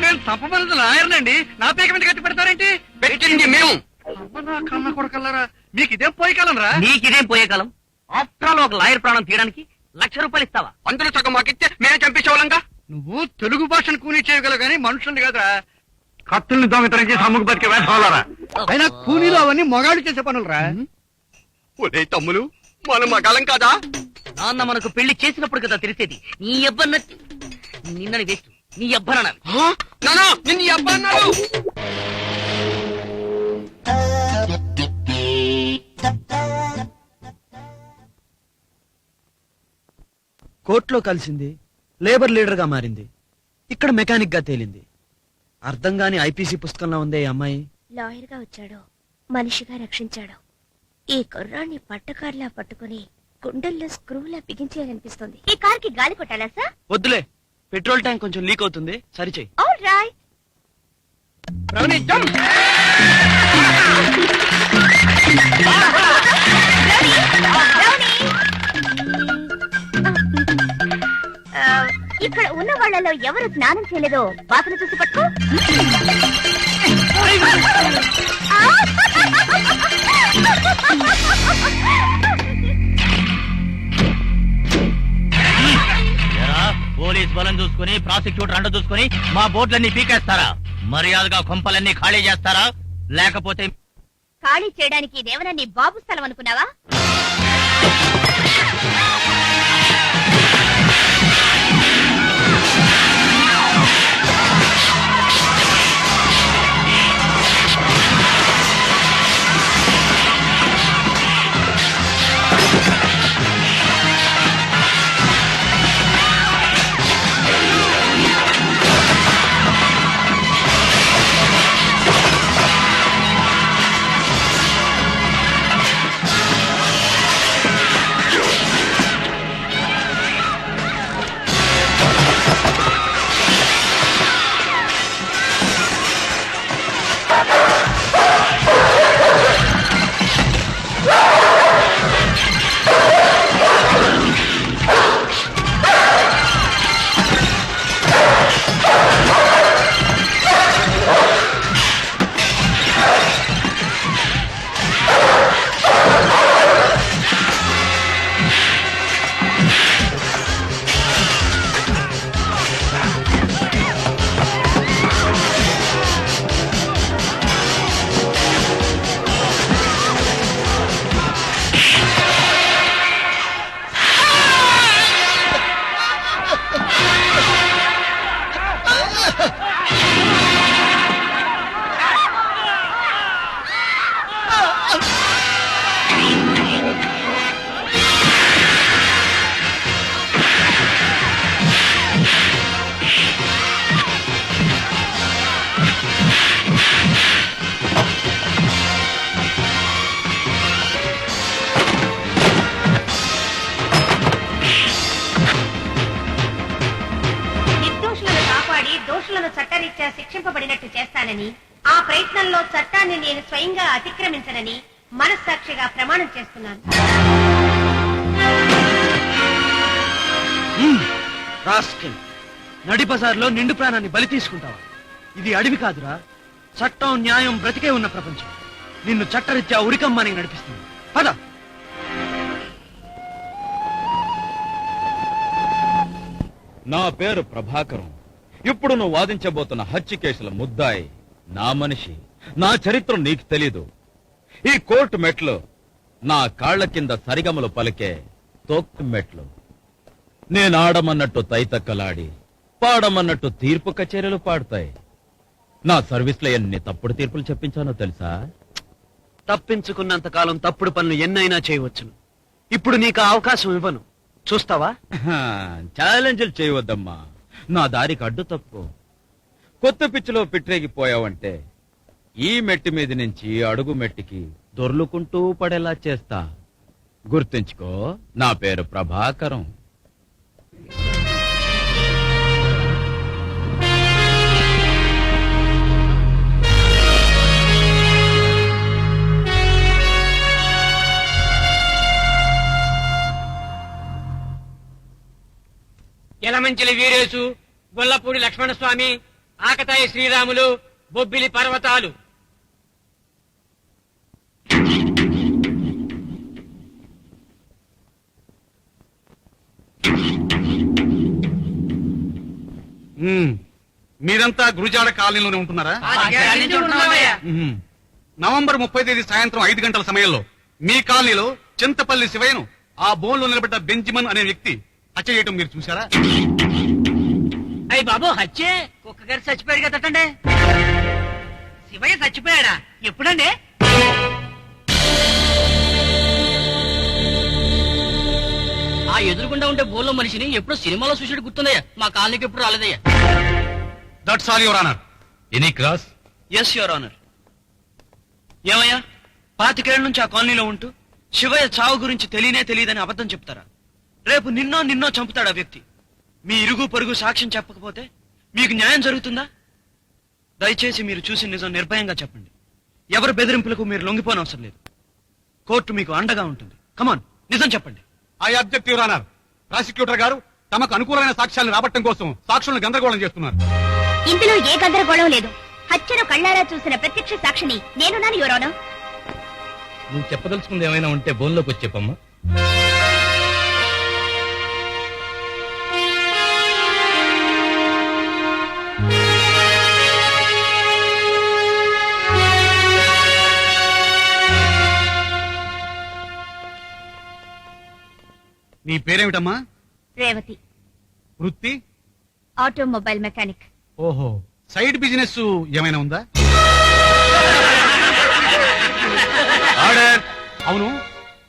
నేను తప్పమన్నది లాయర్నండి. నా పేక మీద కట్టి పెడతారేంటి? పెట్టింది మేము. అమ్మ నా కన్న కొడకల్లారా, మీకు ఇదేం పోయికాలరా? నీకిదేం పోయే కాలం? ఆఫ్టర్ ఆల్ ఒక లాయర్ ప్రాణం తీయడానికి ₹1,00,000 ఇస్తావా? అందులో సగం మాకిస్తే మేమే చంపేసేవాళ్ళంగా. నువ్వు తెలుగు భాషను కూలీ చేయగలవు కానీ మనుషుల్ని కదా. కత్తుల్ని దొంగతనం చేసి అమ్ముకు బతికే వేసవాలరా. అయినా కూలీలో అవన్నీ మొగాడు చేసే పనులరా. ఒరే తమ్ములు, మన మగాలం కాదా? నాన్న మనకు పెళ్లి చేసినప్పుడు కదా తెలిసేది. నీ అబ్బన్న నిన్నని వేస్ట్. నీ అబ్బనాలి. నానా నిన్ను అబ్బా అన్నాడు. కోర్టులో కలిసింది, లేబర్ లీడర్ గా మారింది, ఇక్కడ మెకానిక్ గా తేలింది. అర్థం గాని ఐపీసీ పుస్తకంలో ఉందే ఈ అమ్మాయి. లాయర్ గా వచ్చాడు, మనిషిగా రక్షించాడు. ఈ కుర్రాన్ని పట్టకారులా పట్టుకుని గుండెల్లో స్క్రూలా బిగించేయాలనిపిస్తుంది. ఈ కార్ కి గాలి కొట్టాలా సార్? వద్దులే, పెట్రోల్ ట్యాంక్ కొంచెం లీక్ అవుతుంది, సరిచేయి. All right. ఇక్కడ ఉన్న వాళ్ళలో ఎవరు స్నానం చేయలేదో వాసన చూసి పట్టుకో. పోలీస్ బలం చూసుకుని, ప్రాసిక్యూటర్ అండ చూసుకుని మా బోర్డులన్నీ పీకేస్తారా? మర్యాదగా కొంపలన్నీ ఖాళీ చేస్తారా? లేకపోతే ఖాళీ చేయడానికి ఇదేమన్నా నీ బాబు స్థలం అనుకున్నావా? చేస్తానని, ఆ ప్రయత్నంలో చట్టాన్ని నేను స్వయంగా అతిక్రమించనని మనస్సాక్షిగా ప్రమాణం చేస్తున్నాను. రాస్కెల్, నడి బజార్లో నిండు ప్రాణాన్ని బలి తీసుకుంటావా? ఇది అడవి కాదురా, చట్టం న్యాయం బ్రతికే ఉన్న ప్రపంచం. నిన్ను చట్టరీత్యా ఉరికమ్మని నడిపిస్తుంది. పద. నా పేరు ప్రభాకరం. ఇప్పుడు నువ్వు వాదించబోతున్న హత్య కేసుల ముద్దాయి నా మనిషి. నా చరిత్ర నీకు తెలీదు. ఈ కోర్టు మెట్లు నా కాళ్ల కింద సరిగమలు పలికే తోక్కు మెట్లు. నేను ఆడమన్నట్టు తైతక్కలాడి, పాడమన్నట్టు తీర్పు కచేరీలు పాడతాయి. నా సర్వీస్ లో ఎన్ని తప్పుడు తీర్పులు చెప్పించానో తెలుసా? తప్పించుకున్నంత కాలం తప్పుడు పనులు ఎన్నైనా చేయవచ్చును. ఇప్పుడు నీకు ఆ అవకాశం ఇవ్వను. చూస్తావా? ఛాలెంజ్లు చేయవద్దమ్మా. నా దారికి అడ్డు తప్పు. కొత్త పిచ్చిలో పిట్రేగిపోయావంటే ఈ మెట్టి మీద నుంచి అడుగు మెట్టికి దొర్లుకుంటూ పడేలా చేస్తా. గుర్తుంచుకో, నా పేరు ప్రభాకరం. ఎలమంచిలి వీరేశు, గొల్లపూడి లక్ష్మణస్వామి, ఆకతాయి శ్రీరాములు, బొబ్బిలి పర్వతాలు. మీరంతా గురుజాడ కాలనీలోనే ఉంటున్నారా? నవంబర్ 30 తేదీ సాయంత్రం 5 గంటల సమయంలో మీ కాలనీలో చింతపల్లి శివయ్యను ఆ బోన్లో నిలబడ్డ బెంజిమన్ అనే వ్యక్తి హత్య చేయటం మీరు చూసారా? అయ్యి బాబు, హత్యే కుక్క గారు చచ్చిపోయాడు కదండి. శివయ్య చచ్చిపోయాడా? ఎప్పుడండి? ఆ ఎదురుకుండా ఉండే బోల్లో మనిషిని ఎప్పుడో సినిమాలో చూసాడు గుర్తుందయ్యా. మా కాలనీకి ఎప్పుడు రాలేదయ్యా. That's all your honour. Any cross? Yes your honour. ఏమయ్యా, 25 ఏళ్ల నుంచి ఆ కాలనీలో ఉంటూ శివయ్య చావు గురించి తెలియదని అబద్ధం చెప్తారా? రేపు నిన్నో చంపుతాడు ఆ వ్యక్తి. మీ ఇరుగు పొరుగు సాక్ష్యం చెప్పకపోతే మీకు న్యాయం జరుగుతుందా? దయచేసి మీరు చూసి నిజం నిర్భయంగా చెప్పండి. ఎవరి బెదిరింపులకు మీరు లొంగిపోనవసరం లేదు. కోర్టు మీకు అండగా ఉంటుంది. కమాన్, నిజం చెప్పండి. I object your honour. Prosecutor గారు తమకు అనుకూలమైన సాక్ష్యాలను రాబట్టడం కోసం సాక్షులను గందరగోళం చేస్తున్నారు. ఇందులో ఏ గందరగోళం లేదు. హత్యను కళ్ళారా చూసిన ప్రత్యక్ష సాక్షిని నేనున్నాను, యువర్ ఆనర్. నువ్వు చెప్పదలుచుకుంది ఏమైనా ఉంటే బోన్లోకి వచ్చి చెప్పమ్మా. నీ పేరేమిటమ్మా? రేవతి, వృత్తి? Automobile mechanic. ఓహో, సైడ్ బిజినెస్ ఏమైనా ఉందా? ఆర్డర్. అవును,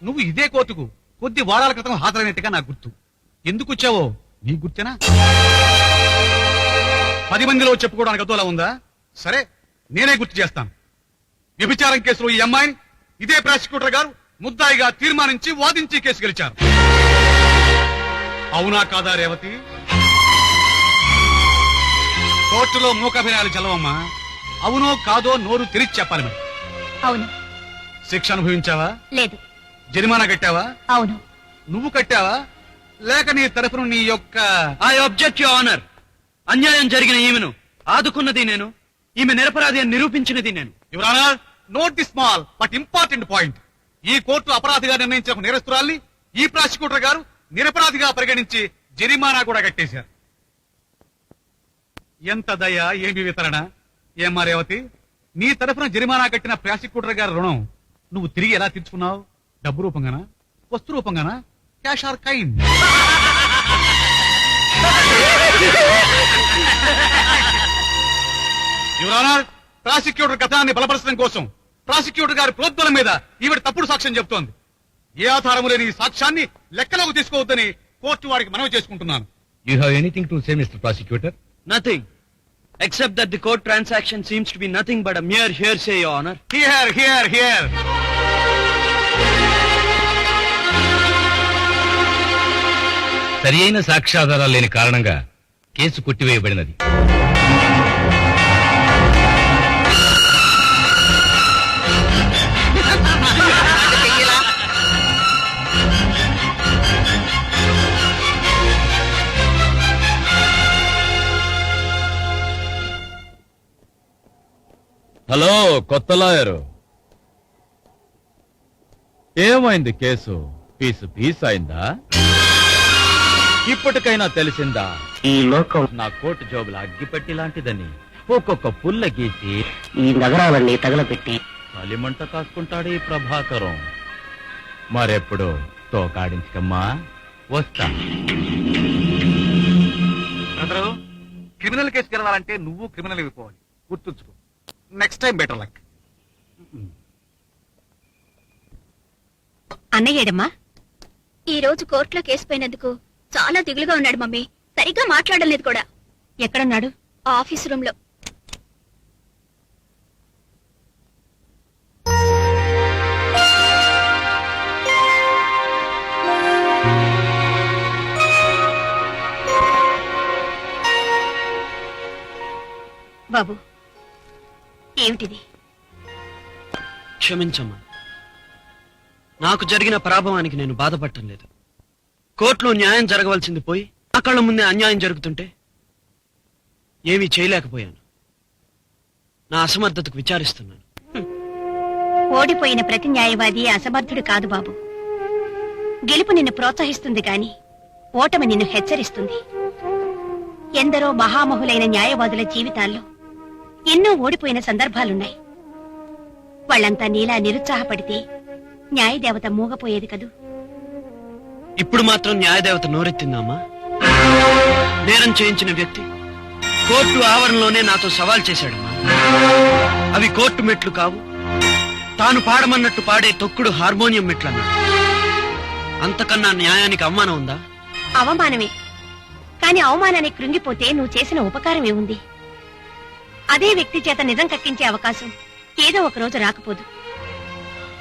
నువ్వు ఇదే కోర్టుకు కొద్ది వారాల క్రితం హాజరైనట్టుగా నాకు గుర్తు. ఎందుకు వచ్చావో నీకు గుర్తేనా? 10 మందిలో చెప్పుకోవడానికి అదోలా ఉందా? సరే, నేనే గుర్తు చేస్తాను. వ్యభిచారం కేసులో ఈ అమ్మాయిని ఇదే ప్రాసిక్యూటర్ గారు ముద్దాయిగా తీర్మానించి వాదించి కేసు గెలిచారు. అవునా కాదా రేవతి? కోర్టులో మూకాభినయాలు చల్లవమ్మా. అవునో కాదో నోరు తెరిచి చెప్పాలి మరి. అవును. శిక్ష అనుభవించావా? లేదు. జరిమానా కట్టావా? అవును. నువ్వు కట్టావా లేక నీ తరఫున నీ యొక్క? I object your honour. అన్యాయం జరిగిన ఈమెను ఆదుకున్నది నేను, ఈమె నిరపరాధి అని నిరూపించినది నేను. Your honour, note the small but important point. ఈ కోర్టు అపరాధిగా నిర్ణయించిన ఒక నేరస్తురాల్ని ఈ ప్రాసిక్యూటర్ గారు నిరపరాధిగా పరిగణించి జరిమానా కూడా కట్టేశారు. ఎంత దయ, ఏమి వితరణ! ఏమ్మా రేవతి, నీ తరఫున జరిమానా కట్టిన ప్రాసిక్యూటర్ గారి రుణం నువ్వు తిరిగి ఎలా తీర్చుకున్నావు? డబ్బు రూపంగానా, వస్తు రూపంగానా, cash or kind? Your honour, prosecutor కథనాన్ని బలపరచడం కోసం ప్రాసిక్యూటర్ గారి ప్రోద్బలం మీద ఈవిడ తప్పుడు సాక్ష్యం చెబుతోంది. ఏ ఆధారము లేని ఈ సాక్ష్యాన్ని లెక్కలోకి తీసుకోవద్దని కోర్టు వారికి మనవి చేసుకుంటున్నాను. You have anything to say mister prosecutor? Nothing, except that the court transaction seems to be nothing but a mere hearsay, Your Honor. Here, here, here. సరి అయిన సాక్ష్యాధారాలు లేని కారణంగా కేసు కొట్టివేయబడినది. కొత్త లాయరు, ఏమైంది కేసు? పీస్ అయిందా? ఇప్పటికైనా తెలిసిందా ఈ లోకం నా కోటు జోబుల అగ్గిపెట్టి లాంటిదని? ఒక్కొక్క పుల్ల గీసి ఈ నగరాలన్నీ తగలబెట్టి కలిమంట కాసుకుంటాడు ఈ ప్రభాకరం. మరెప్పుడు తోకాడించకమ్మా, వస్తా. క్రిమినల్ కేసు గెలవాలంటే నువ్వు క్రిమినల్ అయిపోవాలి, గుర్తుంచుకో. Next time better luck. అన్నయ్యేడమ్మా? ఈ రోజు కోర్టులో కేసు పోయినందుకు చాలా దిగులుగా ఉన్నాడు మమ్మీ. సరిగ్గా మాట్లాడలేదు కూడా. ఎక్కడున్నాడు? ఆఫీస్ రూమ్ లో. బాబు, ఏమిటిది? క్షమించమ్మా, నాకు జరిగిన పరాభవానికి నేను బాధపడటం లేదు. కోర్టులో న్యాయం జరగవలసింది పోయి నా కళ్ళ ముందే అన్యాయం జరుగుతుంటే ఏమీ చేయలేకపోయాను. నా అసమర్థతకు విచారిస్తున్నాను. ఓడిపోయిన ప్రతి న్యాయవాది అసమర్థుడు కాదు బాబు. గెలుపు నిన్ను ప్రోత్సహిస్తుంది గాని ఓటమి నిన్ను హెచ్చరిస్తుంది. ఎందరో మహామహులైన న్యాయవాదుల జీవితాల్లో ఎన్నో ఓడిపోయిన సందర్భాలున్నాయి. వాళ్ళంతా నీలా నిరుత్సాహపడితే న్యాయదేవత మూగపోయేది కదూ. ఇప్పుడు మాత్రం న్యాయదేవత నోరెత్తిందామా? నేరం చేయించిన వ్యక్తి కోర్టు ఆవరణలోనే నాతో సవాల్ చేశాడమ్మా. అవి కోర్టు మెట్లు కావు, తాను పాడమన్నట్టు పాడే తొక్కుడు హార్మోనియం మెట్లన్నాడు. అంతకన్నా న్యాయానికి అవమానం ఉందా? అవమానమే, కాని అవమానానికి కృంగిపోతే నువ్వు చేసిన ఉపకారం ఏముంది? అదే వ్యక్తి చేత నిజం కక్కించే అవకాశం ఏదో ఒక రోజు రాకపోదు.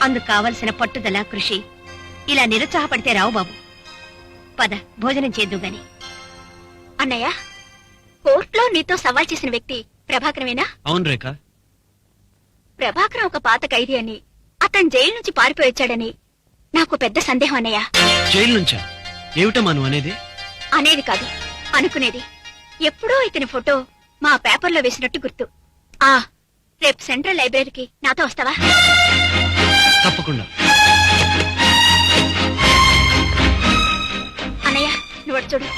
అందుకు కావలసిన పట్టుదల, కృషి ఇలా నిరుత్సాహపడితే రావు బాబు. పద, భోజనం చేద్దు గాని. అన్నయ్య, కోర్టులో నీతో సవాల్ చేసిన వ్యక్తి ప్రభాకరమేనా? అవును రేఖ. ప్రభాకరం ఒక పాత ఖైదీ అని, అతను జైలు నుంచి పారిపోయి వచ్చాడని నాకు పెద్ద సందేహం అన్నయ్య. జైలు నుంచా? ఏమిటమ్మా నువ్వు అనేది? అనేది కాదు, అనుకునేది. ఎప్పుడో ఇతని ఫోటో మా పేపర్లో వేసినట్టు గుర్తు. రేపు సెంట్రల్ లైబ్రరీకి నాతో వస్తావా? తప్పకుండా. అన్నయ్య, నువ్వు చూడు.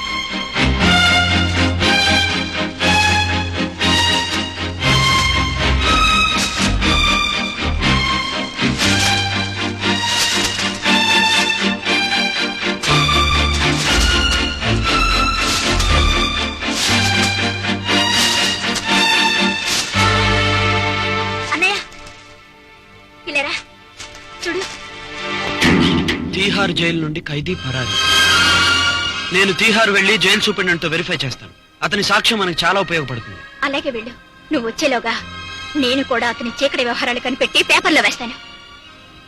అన్నయ్య, ఇలారా చూడు. తీహార్ జైలు నుండి ఖైదీ పరారి. నేను తీహార్ వెళ్లి జైలు సూపరింటెండెంట్ తో వెరిఫై చేస్తాను. అతని సాక్ష్యం మనకు చాలా ఉపయోగపడుతుంది. అలాగే వెళ్ళు. నువ్వు వచ్చేలోగా నేను కూడా అతని చీకటి వ్యవహారాలు కనిపెట్టి పేపర్లో వేస్తాను.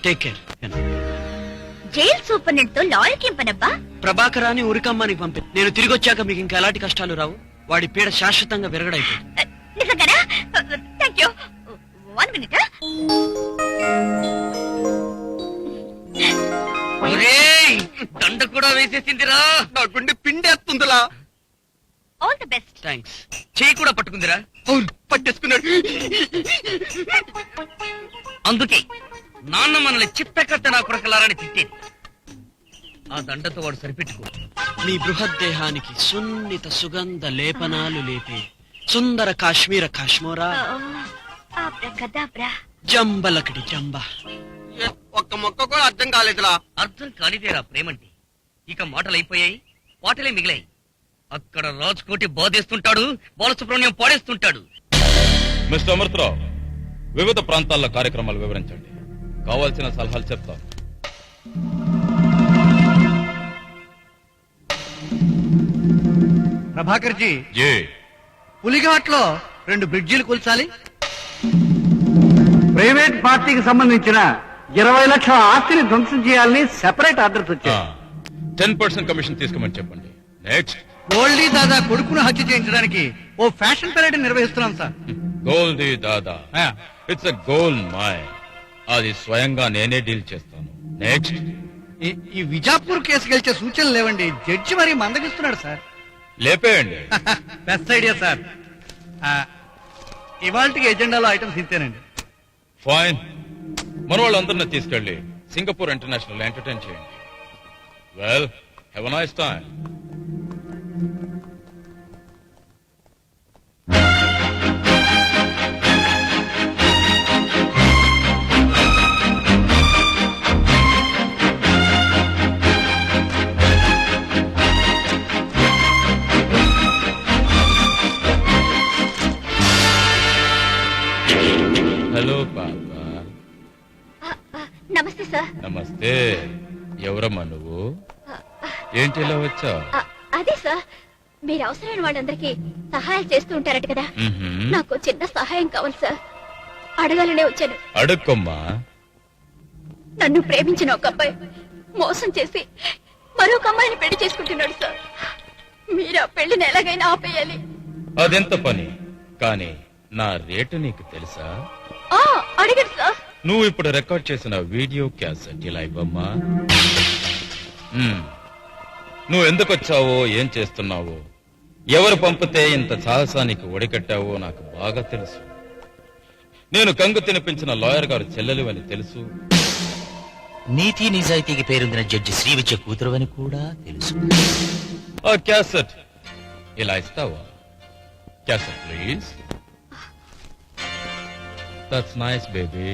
Take care. జైలు సూపరింటెండెంట్ తో లాయర్కి ఏం పనబ్బా? ప్రభాకరాన్ని ఉరికమ్మానికి పంపి నేను తిరిగి వచ్చాక మీకు ఇంకా ఎలాంటి కష్టాలు రావు. వాడి పీడ శాశ్వతంగా విరగడైపోతుంది. నిజంగానా? Thank you. 1 minute. దండ కూడా వేసేసిందిరా, నా గుండె పిండేస్తుందిలా. All the best. థ్యాంక్స్. చేయి కూడా పట్టుకుందిరా. పట్టేసుకున్నాడు. అందుకే నాన్న మనల్ని చిత్తకట్ట నా కొరకలారని తిట్టేది. ఆ దండతో వాడు సరిపెట్టుకో. మీ బృహద్దేహానికి సున్నిత సుగంధ లేపనాలు లేపే సుందర కాశ్మీర కాశ్మోరా అబ్రకదబ్రా. జంబలకడి జంబ. ఒక్క మొక్క కూడా అర్థం కాలేదురా. అర్థం కానిదేరా ప్రేమంటే. ఇక మాటలు అయిపోయాయి, పాటలే మిగిలాయి. అక్కడ రాజుకోటి బాధేస్తుంటాడు, బాలసుబ్రహ్మణ్యం పాడేస్తుంటాడు. మిస్టర్ అమృతరావు, వివిధ ప్రాంతాల్లో కార్యక్రమాలు వివరించండి. కావాల్సిన సలహాలు చెప్తాను. ప్రభాకర్ జీ, ఏ పులిఘాట్లో 2 బ్రిడ్జిలు కూల్చాలి. ప్రైవేట్ పార్టీకి సంబంధించిన 20 లక్షల ఆస్తిని ధ్వంసం చేయాలని సెపరేట్ ఆర్డర్స్ వచ్చాయి. 10% కమిషన్ తీసుకోమని చెప్పండి. నెక్స్ట్, గోల్డీ దాదా కొడుకును హత్య చేయించడానికి ఓ ఫ్యాషన్ పెరేడ్ నిర్వహిస్తున్నాం sir. Goldie Dada, it's a gold mine. అది స్వయంగా నేనే డీల్ చేస్తాను. నెక్స్ట్, ఈ విజాపూర్ కేసు గెలిచే సూచనలు లేవండి. జడ్జి మరి మందగిస్తున్నాడు సార్. లేపేయండి. Best idea sir. ఇవాళకి ఎజెండాలో ఐటమ్స్ ఇంతేనండి. ఫైన్, మన వాళ్ళందరినీ తీసుకెళ్ళి సింగపూర్ ఇంటర్నేషనల్ ఎంటర్టైన్ చేయండి. Well, have a nice time. Hello పాపా. నమస్తే సార్. నమస్తే. ఎవరమ్మా నువ్వు? ఏంటి ఇలా వచ్చావు? అదే సార్, మీరు అవసరమైన వాళ్ళందరికీ సహాయాలు చేస్తూ ఉంటారట కదా, నాకు చిన్న సహాయం కావాలి సార్. అడగాలనే వచ్చాను. అడుక్కోమ్మా. నన్ను ప్రేమించిన ఒక అబ్బాయి మోసం చేసి మరొక అమ్మాయిని పెళ్లి చేసుకుంటున్నాడు సార్. మీరు ఆ పెళ్లిని ఎలాగైనా ఆపేయాలి. అదెంత పని, కానీ నా రేటు నీకు తెలుసా? అడిగారు సార్. నువ్వు ఇప్పుడు రికార్డ్ చేసిన వీడియో క్యాసెట్ ఇలా ఇవ్వమ్మా. నువ్వు ఎందుకు వచ్చావో, ఏం చేస్తున్నావో, ఎవరు పంపితే ఇంత సాహసానికి ఒడికట్టావో నాకు బాగా తెలుసు. నేను కంగు తినిపించిన లాయర్ గారు చెల్లెలు అని తెలుసు. నీతి నిజాయితీకి పేరొందిన జడ్జి శ్రీవిద్య కూతురు అని కూడా తెలుసు. ఆ క్యాసెట్ ఇలా ఇస్తావా? Cassette please. That's nice baby.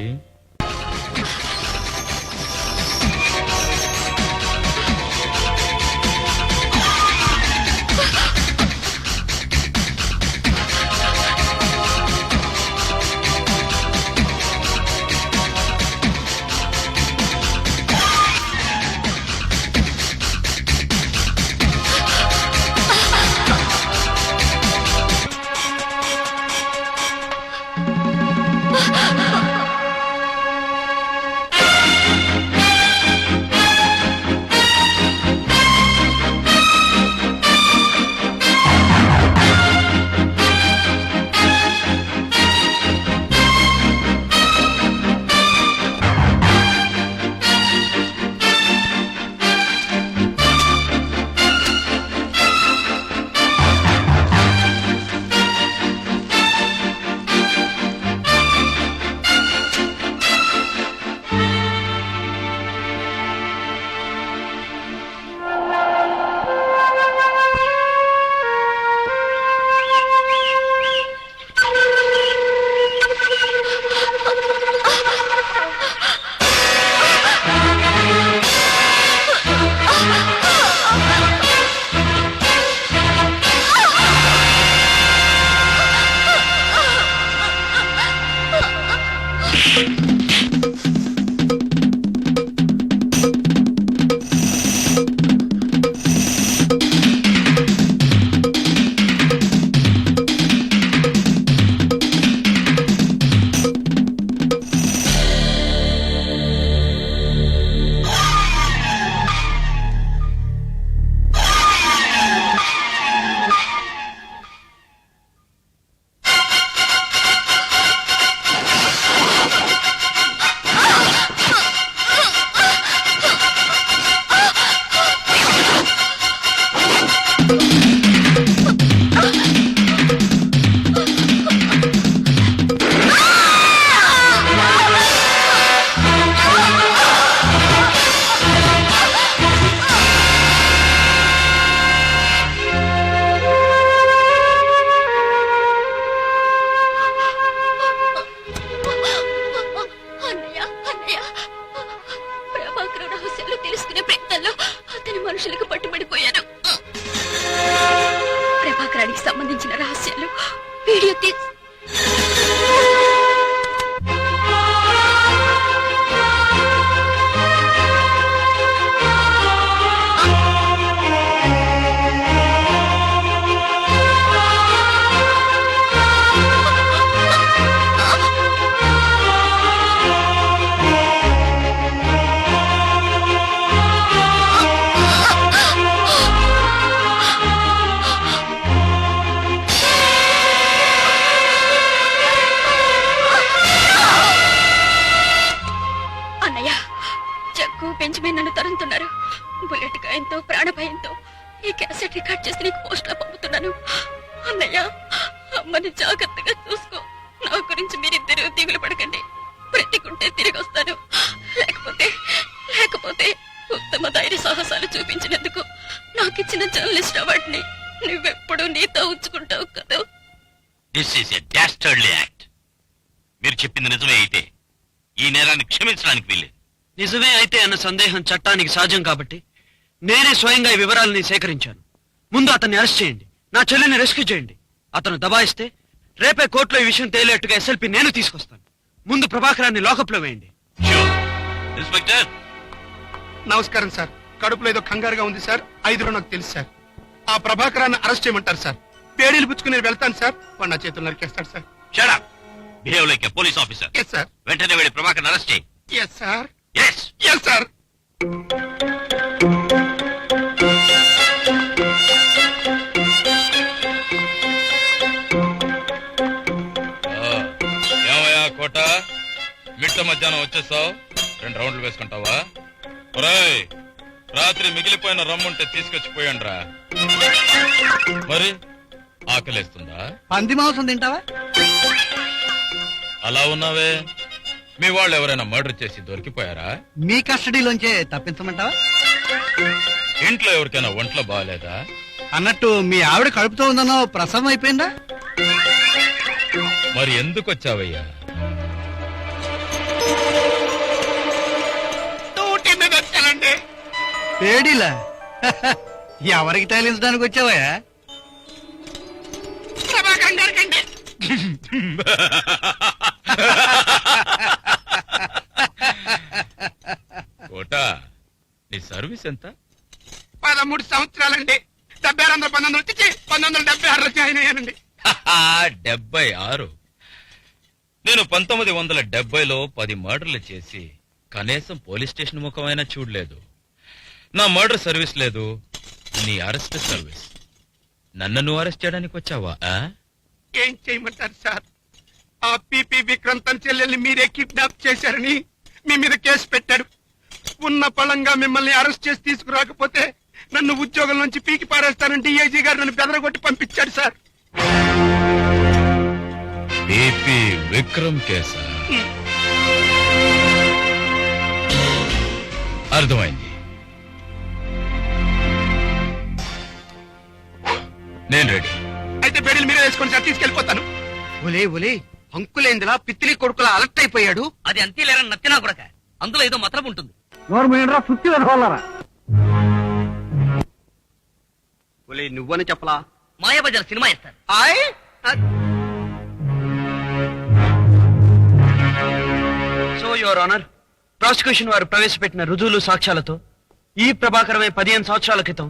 మనుషులకు పట్టుబడిపోయాను. ప్రభాకరానికి సంబంధించిన రహస్యాలు వీడియో తీసి పెంచమే నన్ను తరుముతున్నారు. బుల్లెట్ గాయంతో ప్రాణభయంతో ఈ క్యాసెట్ రికార్డ్ చేసి నీకు పోస్ట్ లో పంపుతున్నాను. అన్నయ్య, అమ్మని జాగ్రత్తగా చూసుకో. నా గురించి మీరిద్దరూ దిగులు పడకండి. బ్రతికుంటే తిరిగి వస్తాను, లేకపోతే లేకపోతే ఉత్తమ ధైర్య సాహసాలు చూపించినందుకు నాకిచ్చిన జర్నలిస్ట్ అవార్డుని నువ్వెప్పుడు నీతో ఉంచుకుంటావు కదా. This is a డాస్టర్డ్లీ act. మీరు చెప్పింది నిజమే అయితే ఈ నేరాన్ని క్షమించడానికి వీల్లేదు. నిజమే అయితే అన్న సందేహం చట్టానికి సహజం కాబట్టి నేనే స్వయంగా ఈ వివరాలని సేకరించాను. ముందు అతన్ని అరెస్ట్ చేయండి, నా చెల్లిని రెస్క్యూ చేయండి. అతను దబాయిస్తే రేపే కోర్టులో ఈ విషయం తేలేట్టుగా ఎస్ఎల్పి నేను తీసుకొస్తాను. ముందు ప్రభాకరాన్ని లాకప్ లో వేయండి. ఇన్స్పెక్టర్, నమస్కారం సార్. కడుపులో ఏదో కంగారుగా ఉంది సార్. 5 నాకు తెలుసు సార్. ఆ ప్రభాకరాన్ని అరెస్ట్ చేయమంటారు సార్. పేడీలు పుచ్చుకుని నేను వెళ్తాను సార్. వాడు నా చేతులు నరికేస్తాడు sir. Shut up. Behave like a police officer. Yes sir. వెంటనే వెళ్ళి ప్రభాకర్ అరెస్ట్ చేయి. Yes sir. Yes. Yes sir. ఏమయ్యా కోట, మిట్ట మధ్యాహ్నం వచ్చేసావు, 2 రౌండ్లు వేసుకుంటావా? ఒరేయ్, రాత్రి మిగిలిపోయిన రమ్ముంటే తీసుకొచ్చిపోయాండ్రా. మరి ఆకలేస్తుందా? పంది మాంసం తింటావా? అలా ఉన్నావే, మీ వాళ్ళు ఎవరైనా మర్డర్ చేసి దొరికిపోయారా? మీ కస్టడీలోంచే తప్పించమంటావా? ఇంట్లో ఎవరికైనా ఒంట్లో బాగాలేదా? అన్నట్టు మీ ఆవిడ కడుపుతో ఉందనో ప్రసవం అయిపోయిందా? మరి ఎందుకు వచ్చావయ్యా? టూటీ మీద వచ్చానండి. పేడీలా? ఎవరికి తగిలించడానికి వచ్చావయ్యా? ప్రభాకర్ గారికండి. కోట, నీ సర్వీస్ ఎంత? 13 సంవత్సరాలండి. 76 వచ్చి 1976 జాయిన్ అయ్యానండి. 76. నేను 1970లో 10 మర్డర్లు చేసి కనీసం పోలీస్ స్టేషన్ ముఖమైనా చూడలేదు. నా మర్డర్ సర్వీస్ లేదు, నీ అరెస్ట్ సర్వీస్. నన్ను నువ్వు అరెస్ట్ చేయడానికి వచ్చావా? ఏం చేయమంటారు సార్? ఆ పిపి విక్రమ్ తన చెల్లెల్ని మీరే కిడ్నాప్ చేశారని మీ మీద కేసు పెట్టాడు. ఉన్న పళంగా మిమ్మల్ని అరెస్ట్ చేసి తీసుకురాకపోతే నన్ను ఉద్యోగం నుంచి పీకి పారేస్తానని డిఐజీ గారు నన్ను బెదరగొట్టి పంపించాడు సార్. పిపి విక్రమ్ కేసా? అర్థమైంది. నేను రెడీ. అయితే బెడీలు మీరే వేసుకోండి సార్, తీసుకెళ్లిపోతాను. ఒలే ఒలే, అంకులేందిలా పిత్తిలి కొడుకులా అలర్ట్ అయిపోయాడు. అది అంతేలేరా నత్తినా కొడక, అందులో ఏదో మతలం ఉంటుంది. ఒలే, నువ్వని చెప్పలా? మాయాబజార్ సినిమా ఇస్తారు. ఆయ్ సో యువర్ ఆనర్, ప్రాసిక్యూషన్ వారు ప్రవేశపెట్టిన రుజువులు సాక్ష్యాలతో ఈ ప్రభాకరమే 15 సంవత్సరాల క్రితం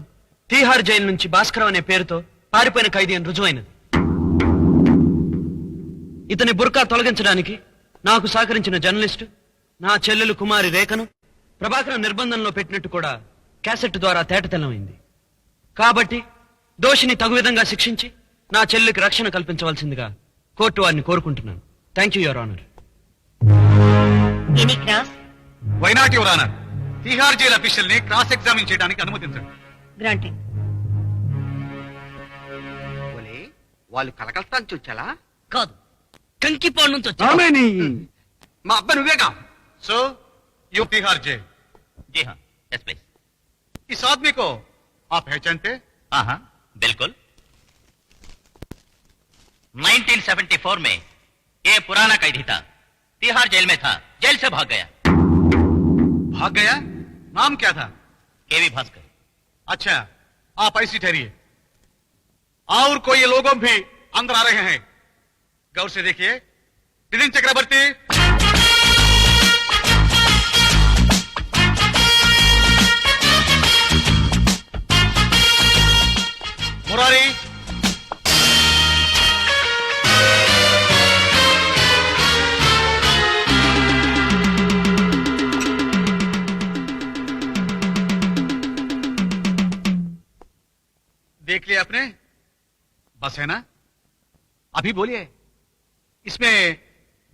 తీహార్ జైలు నుంచి భాస్కరం అనే పేరుతో పారిపోయిన ఖైదీ అని రుజువైనది. ఇతని బుర్కా తొలగించడానికి నాకు సహకరించిన జర్నలిస్టు నా చెల్లెలు కుమారి రేఖను ప్రభాకరం నిర్బంధంలో పెట్టినట్టు కూడా క్యాసెట్ ద్వారా తేటతెల్లమైంది. కాబట్టి దోషిని తగు విధంగా శిక్షించి నా చెల్లెలికి రక్షణ కల్పించవలసిందిగా కోర్టు వారిని కోరుకుంటున్నాను. Thank you your honour. Any cross? Why not your honour? Tihar jail official ని క్రాస్ ఎగ్జామిన్ చేయడానికి అనుమతించండి. గ్రాంటెడ్. ఒలే, వాళ్ళు కలకత్తా నుంచి వచ్చాలా? కాదు, కంకిపాడు నుంచి వచ్చి. మా అబ్బాయి నువ్వేగా? So you Tihar jail. जी हाँ, यस प्लीज। इस आदमी को आप पहचानते? हाँ हाँ बिल्कुल। 1974 में ये पुराना कैदी था, तिहाड़ जेल में था, जेल से भाग गया। भाग गया? नाम क्या था? केवी भास्कर। अच्छा, आप ऐसी ठहरिए, और कोई लोगों भी अंदर आ रहे हैं, गौर से देखिए। नितिन चक्रवर्ती, मुरारी, देख लिया आपने? बस है ना? अभी बोलिए, इसमें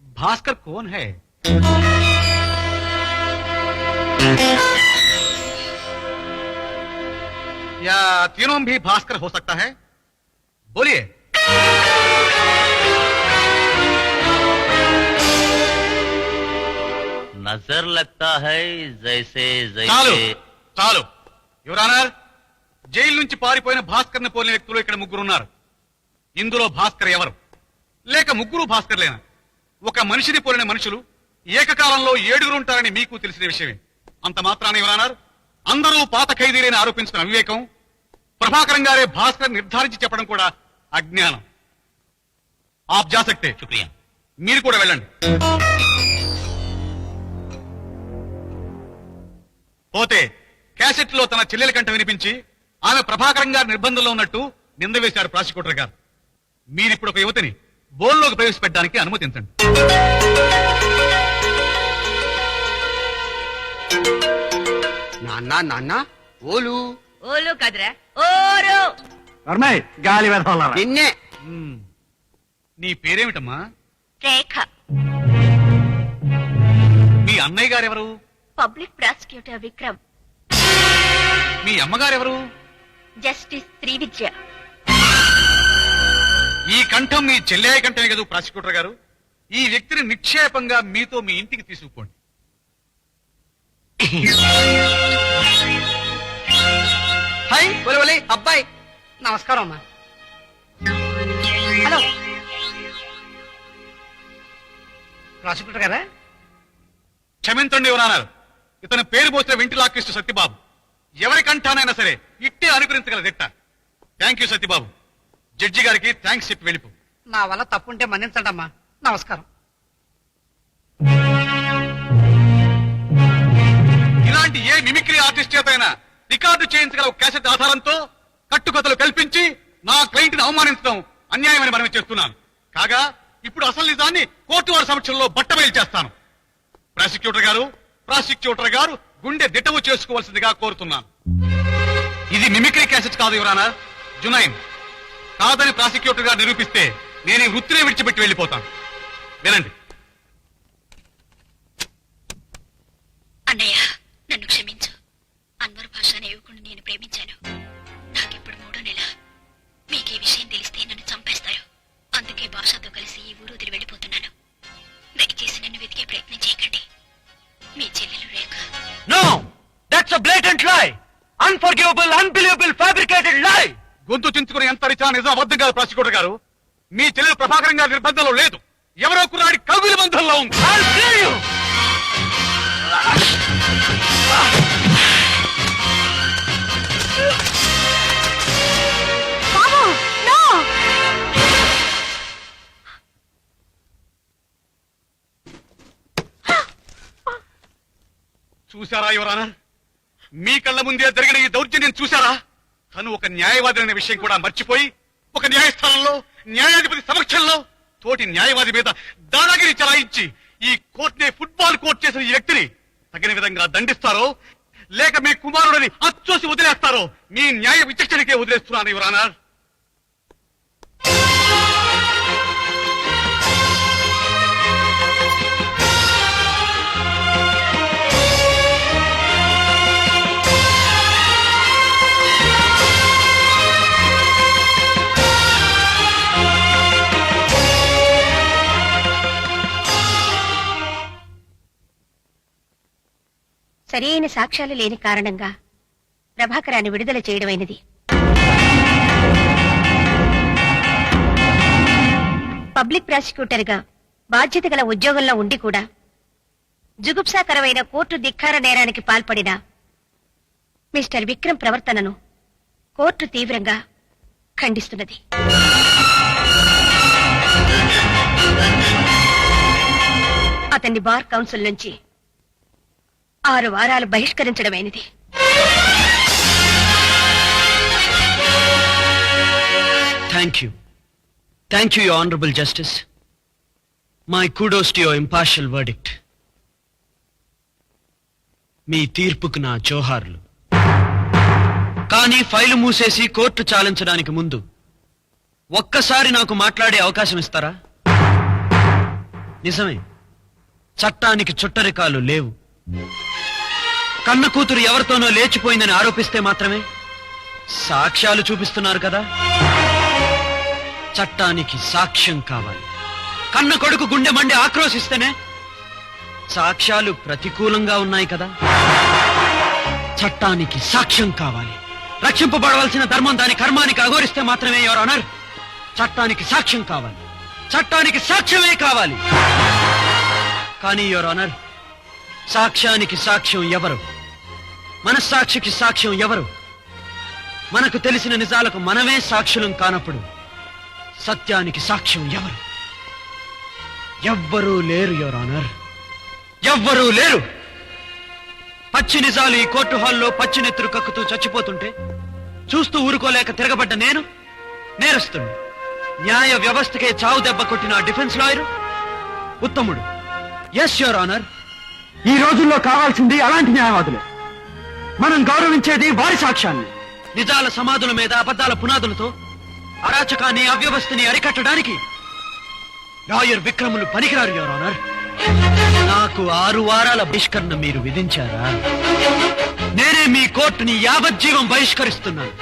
भास्कर कौन है? या तीनों भी भास्कर हो सकता है? बोलिए। నజర్ లగ్తా హై జైసే చాలు జైసే చాలు యువరానర్, జైలు నుంచి పారిపోయిన భాస్కర్ని పోలిన వ్యక్తులు ఇక్కడ ముగ్గురున్నారు. ఇందులో భాస్కర్ ఎవరు? లేక ముగ్గురు భాస్కర్లేనా? ఒక మనిషిని పోలిన మనుషులు ఏకకాలంలో 7 ఉంటారని మీకు తెలిసిన విషయమే. అంత మాత్రాన యువరానర్, అందరూ పాత ఖైదీలని ఆరోపించుకున్న అవివేకం, ప్రభాకరం గారే భాస్కర్ నిర్ధారించి చెప్పడం కూడా అజ్ఞానం. ఆప్ జా సక్తే. శుక్రియా. మీరు కూడా వెళ్ళండి. పోతే క్యాసెట్ లో తన చెల్లెల కంట వినిపించి ఆమె ప్రభాకరం గారి నిర్బంధంలో ఉన్నట్టు నింద వేశారు ప్రాసిక్యూటర్ గారు. మీరిప్పుడు ఒక యువతిని బోల్లోకి ప్రవేశపెట్టడానికి అనుమతించండి. నాన్న నాన్న ఓలు ఓలు కదరా ఓరు. గాలి వెధవలారా. నిన్నే. నీ పేరేమిటమ్మా? రేఖ. మీ అన్నయ్య గారెవరు? Public prosecutor Vikram. మీ అమ్మగారెవరు? జస్టిస్ శ్రీవిద్య. ఈ కంఠం మీ చెల్లెయ్య కంఠమే కదా ప్రాసిక్యూటర్ గారు. ఈ వ్యక్తిని నిక్షేపంగా మీతో మీ ఇంటికి తీసుకుపోండి. హాయ్ ఒలి అబ్బాయి. నమస్కారం అమ్మా. హలో ప్రాసిక్యూటర్ గారా? క్షమించండి యువరానర్, ఇతని పేరు పోసిన వెంటిలాక్రిస్ట్ సత్యబాబు. ఎవరి కంఠానైనా సరే ఇట్టే అనుకరించగల దిట్ట. Thank you Satyababu. జడ్జి గారికి థ్యాంక్స్ చెప్పి వెళ్ళిపో. నా వల్ల తప్పుంటే మన్నించండి అమ్మా. నమస్కారం. ఇలాంటి ఏ మిమిక్రీ ఆర్టిస్ట్ చేతైనా రికార్డు చేయించగల ఒక క్యాసెట్ ఆధారంతో కట్టుకథలు కల్పించి నా క్లయింట్ ని అవమానించడం అన్యాయమని మనవి చేస్తున్నాను. కాగా ఇప్పుడు అసలు నిజాన్ని కోర్టు వారి సమక్షంలో బట్టబయలు చేస్తాను. ప్రాసిక్యూటర్ గారు గుండె దిటవు చేసుకోవాల్సిందిగా కోరుతున్నాను. ఇది మిమిక్రీ క్యాసెట్ కాదు యువరానర్, జునైన్. కాదని ప్రాసిక్యూటర్ గారు నిరూపిస్తే నేను ఈ వృత్తినే విడిచిపెట్టి వెళ్ళిపోతాను. వినండి. అన్నయ్య, నన్ను క్షమించు. అన్వర్ భాష అనే యువకుడిని నేను ప్రేమించాను. నాకిప్పుడు 3వ నెల. మీకు ఈ విషయం తెలిస్తే నన్ను చంపేస్తారు. అందుకే భాషతో కలిసి ఈ ఊరు వదిలి వెళ్ళిపోతున్నాను. దయచేసి నన్ను వెతికే ప్రయత్నం చేయకండి. మీ చెల్లెలు రేఖ. నో, దట్స్ అ బ్లేటెంట్ లై. అన్ఫర్గివబుల్, అన్బిలీవబుల్, ఫ్యాబ్రికేటెడ్ లై. గొంతు చించుకుని ఎంత రిచా నిజం అబద్ధం కాదు ప్రాసిక్యూటర్ గారు. మీ చెల్లెలు ప్రభాకరం గారి నిర్బంధంలో లేదు. ఎవరో కుర్రాడి కవిల బంధంలో ఉంది. చూశారా యువరానర్, మీ కళ్ళ ముందే జరిగిన ఈ దౌర్జన్యం చూశారా? తను ఒక న్యాయవాది అనే విషయం కూడా మర్చిపోయి ఒక న్యాయస్థానంలో న్యాయాధిపతి సమక్షంలో తోటి న్యాయవాది మీద దాదాగిరి చలాయించి ఈ కోర్టునే ఫుట్బాల్ కోర్టు చేసిన ఈ వ్యక్తిని తగిన విధంగా దండిస్తారో లేక మీ కుమారుడిని అచ్చోసి వదిలేస్తారో మీ న్యాయ విచక్షణకే వదిలేస్తున్నాను యువరానర్. సరైన సాక్ష్యాలు లేని కారణంగా ప్రభాకరాన్ని విడుదల చేయడమైనది. పబ్లిక్ ప్రాసిక్యూటర్ గా బాధ్యత గల ఉద్యోగంలో ఉండి కూడా జుగుప్సాకరమైన కోర్టు ధిక్కార నేరానికి పాల్పడిన మిస్టర్ విక్రమ్ ప్రవర్తనను కోర్టు తీవ్రంగా ఖండిస్తున్నది. అతన్ని బార్ కౌన్సిల్ నుంచి 6 వారాలు బహిష్కరించడమైనది. Thank you your honourable justice. My kudos to your impartial verdict. మీ తీర్పుకు నా జోహార్లు. కానీ ఫైలు మూసేసి కోర్టు చాలించడానికి ముందు ఒక్కసారి నాకు మాట్లాడే అవకాశం ఇస్తారా? నిజమే, చట్టానికి చుట్టరికాలు లేవు. కన్న కూతురు ఎవరితోనో లేచిపోయిందని ఆరోపిస్తే మాత్రమే సాక్ష్యాలు చూపిస్తున్నారు కదా. చట్టానికి సాక్ష్యం కావాలి. కన్న కొడుకు గుండె మండి ఆక్రోశిస్తేనే సాక్ష్యాలు ప్రతికూలంగా ఉన్నాయి కదా. చట్టానికి సాక్ష్యం కావాలి. రక్షింపబడవలసిన ధర్మం దాని కర్మానికి అఘోరిస్తే మాత్రమే యువర్ ఆనర్ చట్టానికి సాక్ష్యం కావాలి. చట్టానికి సాక్ష్యమే కావాలి. కానీ యువర్ ఆనర్, సాక్ష్యానికి సాక్ష్యం ఎవరు? మనస్సాక్షికి సాక్ష్యం ఎవరు? మనకు తెలిసిన నిజాలకు మనమే సాక్షులం కానప్పుడు సత్యానికి సాక్ష్యం ఎవరు? ఎవ్వరూ లేరు యువర్ ఆనర్, ఎవ్వరూ లేరు. పచ్చి నిజాలు ఈ కోర్టు హాల్లో పచ్చి నెత్తురు కక్కుతూ చచ్చిపోతుంటే చూస్తూ ఊరుకోలేక తిరగబడ్డ నేను నేరస్తుడు. న్యాయ వ్యవస్థకే చావు దెబ్బ కొట్టిన డిఫెన్స్ లాయర్ ఉత్తముడు. ఎస్ యువర్ ఆనర్, ఈ రోజుల్లో కావాల్సింది అలాంటి న్యాయవాదులే. మనం గౌరవించేది వారి సాక్ష్యాన్ని. నిజాల సమాధుల మీద అబద్ధాల పునాదులతో అరాచకాన్ని అవ్యవస్థని అరికట్టడానికి లాయర్ విక్రములు పనికిరారు యువర్ ఆనర్. నాకు 6 వారాల బహిష్కరణ మీరు విధించారా? నేనే మీ కోర్టుని యావజ్జీవం బహిష్కరిస్తున్నాను.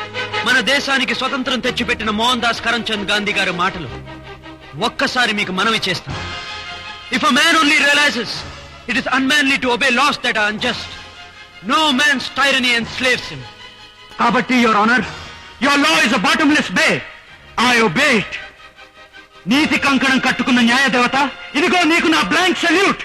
మన దేశానికి స్వతంత్రం తెచ్చిపెట్టిన మోహన్ దాస్ కరంచంద్ గాంధీ గారి మాటలు ఒక్కసారి మీకు మనవి చేస్తాను. If a man only realizes it is unmanly to obey laws that are unjust, no man's tyranny enslaves him. కాబట్టి your honour, your law is a bottomless bay. I obey it. నీతి కంకణం కట్టుకున్న న్యాయదేవత, ఇదిగో నీకు నా బ్లాంక్ సెల్యూట్.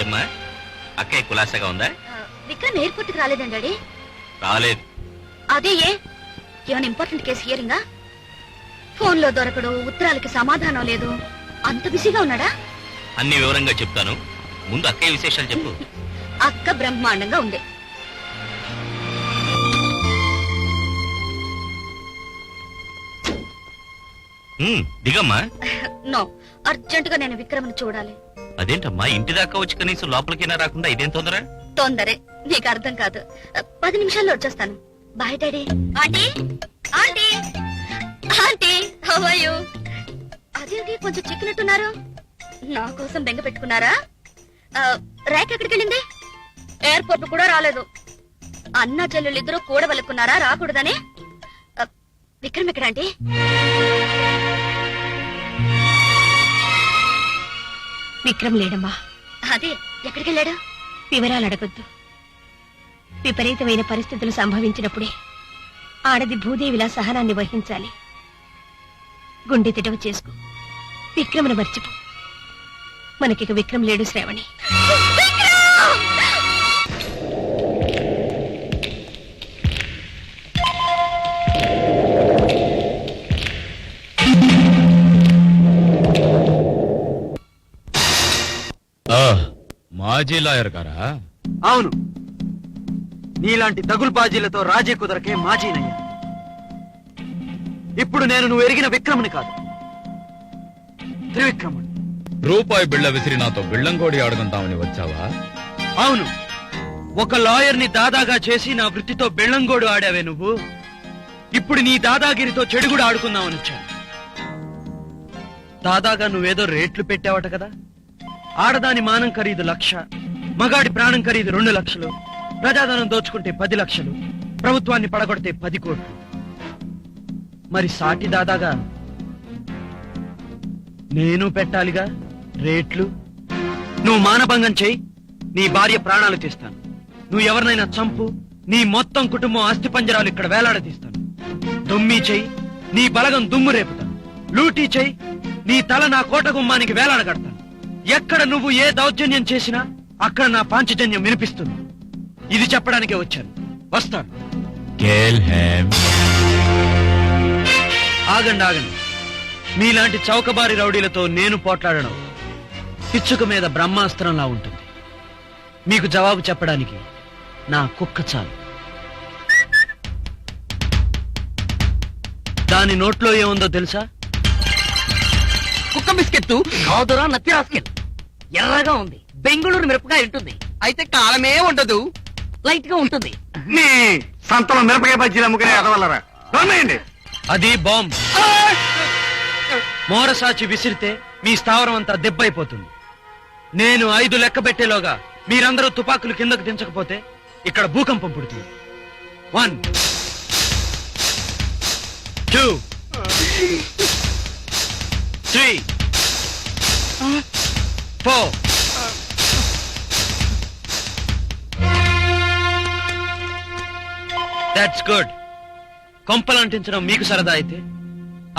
ఏమ్మా, అక్కయ్య కులాసాగా ఉందా? విక్రమ్ ఎయిర్పోర్ట్ కి రాలేదండి డాడీ. రాలేదు. అదే ఏ ఏమైనా ఇంపార్టెంట్ కేసు హియరింగా? ఫోన్ లో దొరకడు, ఉత్తరాలకి సమాధానం లేదు, అంత బిజీగా ఉన్నాడా? అన్ని వివరంగా చెప్తాను, ముందు అక్కయ్య విశేషాలు చెప్పు. అక్క బ్రహ్మాండంగా ఉంది. దిగమ్మా. నో, అర్జెంట్ గా నేను విక్రమ్ని చూడాలి. అదేంటమ్మా, ఇంటి దాకా వచ్చి కనీసం లోపలికైనా రాకుండా ఇదేం తొందర? తొందరే, నీకు అర్థం కాదు. 10 నిమిషాల్లో వచ్చేస్తాను. Bye daddy. Aunty, aunty, aunty, how are you? అదేంటి కొంచెం చిక్కినట్టున్నారు? నా కోసం బెంగ పెట్టుకున్నారా? ర్యాక్ ఎక్కడికి వెళ్ళింది? ఎయిర్పోర్ట్ కూడా రాలేదు. అన్న చెల్లెళ్ళు ఇద్దరు కూడవలుకున్నారా రాకూడదని? విక్రమ్ ఎక్కడ ఆంటీ? విక్రమ్ లేడమ్మా. అదే, ఎక్కడికి వెళ్ళాడు? వివరాలు అడగొద్దు. విపరీతమైన పరిస్థితులు సంభవించినప్పుడే ఆడది భూదేవిలా సహనాన్ని వహించాలి. గుండె తిటవ చేసుకో, విక్రమ్ను మర్చిపో. మనకిక విక్రమ్ లేడు శ్రావణి. మాజీ లాయర్ గారా? అవును, నీలాంటి దగుల్బాజీలతో రాజీ కుదరకే మాజీనయ్యా. ఇప్పుడు నేను నువ్వు ఎరిగిన విక్రముని కాదు, త్రివిక్రముడు. రూపాయి బిళ్ళ విసిరి నాతో బిళ్ళంకోడి ఆడుకుంటామని వచ్చావా? అవును, ఒక లాయర్ని దాదాగా చేసి నా వృత్తితో బెళ్ళంగోడు ఆడావే నువ్వు. ఇప్పుడు నీ దాదాగిరితో చెడుగుడు ఆడుకుందామని వచ్చాను. దాదాగా నువ్వేదో రేట్లు పెట్టావట కదా. ఆడదాని మానం ఖరీదు 1,00,000, మగాడి ప్రాణం ఖరీదు 2 లక్షలు, ప్రజాధనం దోచుకుంటే 10 లక్షలు, ప్రభుత్వాన్ని పడగొడితే 10 కోట్లు. మరి సాటి దాదాగా నేను పెట్టాలిగా రేట్లు. నువ్వు మానభంగం చేయి, నీ భార్య ప్రాణాలు తీస్తాను. నువ్వు ఎవరినైనా చంపు, నీ మొత్తం కుటుంబం అస్థిపంజరాలు ఇక్కడ వేలాడదీస్తాను. దొమ్మి చెయ్యి, నీ బలగం దుమ్ము రేపుతాను. లూటీ చెయ్యి, నీ తల నా కోట గుమ్మానికి వేలాడగడతాను. ఎక్కడ నువ్వు ఏ దౌర్జన్యం చేసినా అక్కడ నా పాంచజన్యం వినిపిస్తుంది. ఇది చెప్పడానికే వచ్చాను. వస్తాను. ఆగండి ఆగండి, మీలాంటి చౌకబారి రౌడీలతో నేను పోట్లాడడం పిచ్చుక మీద బ్రహ్మాస్త్రంలా ఉంటుంది. మీకు జవాబు చెప్పడానికి నా కుక్క చాలు. దాని నోట్లో ఏముందో తెలుసా? కుక్క బిస్కెట్ కాదురా, నత్తి రాస్కెట్. ఎర్రగా ఉంది, బెంగళూరు మిరపకాయ ఉంటుంది. అయితే కాలమే ఉండదు, లైట్ గా ఉంటుంది. నీ సంతలో మిరపకాయ బజ్జీలు అమ్ముకునే ఎదవల్లరా. దొరమేయండి. అది బాంబ్. మోరసాచి విసిరితే మీ స్థావరం అంతా దెబ్బైపోతుంది. నేను 5 లెక్క పెట్టేలోగా మీరందరూ తుపాకులు కిందకు దించకపోతే ఇక్కడ భూకంపం పుడుతుంది. 1 2 3 4 దట్స్ గుడ్. కొంపలు అంటించడం మీకు సరదా అయితే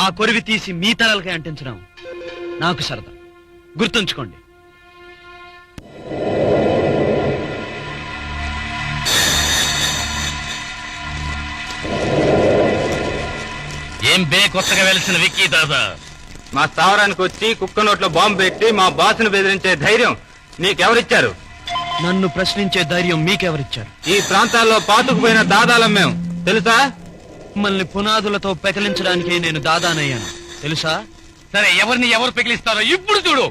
ఆ కొరివి తీసి మీ తలలకి అంటించడం నాకు సరదా. గుర్తుంచుకోండి. ఏం బే కొత్తగా వెలిసిన విక్కీ దాదా? మా స్థావరానికి వచ్చి కుక్క నోట్లో బాంబు పెట్టి మా బాసును బెదిరించే ధైర్యం నీకెవరిచ్చారు? నన్ను ప్రశ్నించే ధైర్యం మీకెవరిచ్చారు? ఈ ప్రాంతాల్లో పాతుకుపోయిన దాదాలం మేము, తెలుసా? మిమ్మల్ని పునాదులతో పెకలించడానికి నేను దాదానయ్యాను, తెలుసా? సరే, ఎవరిని ఎవరు పెకిలిస్తారో ఇప్పుడు చూడు.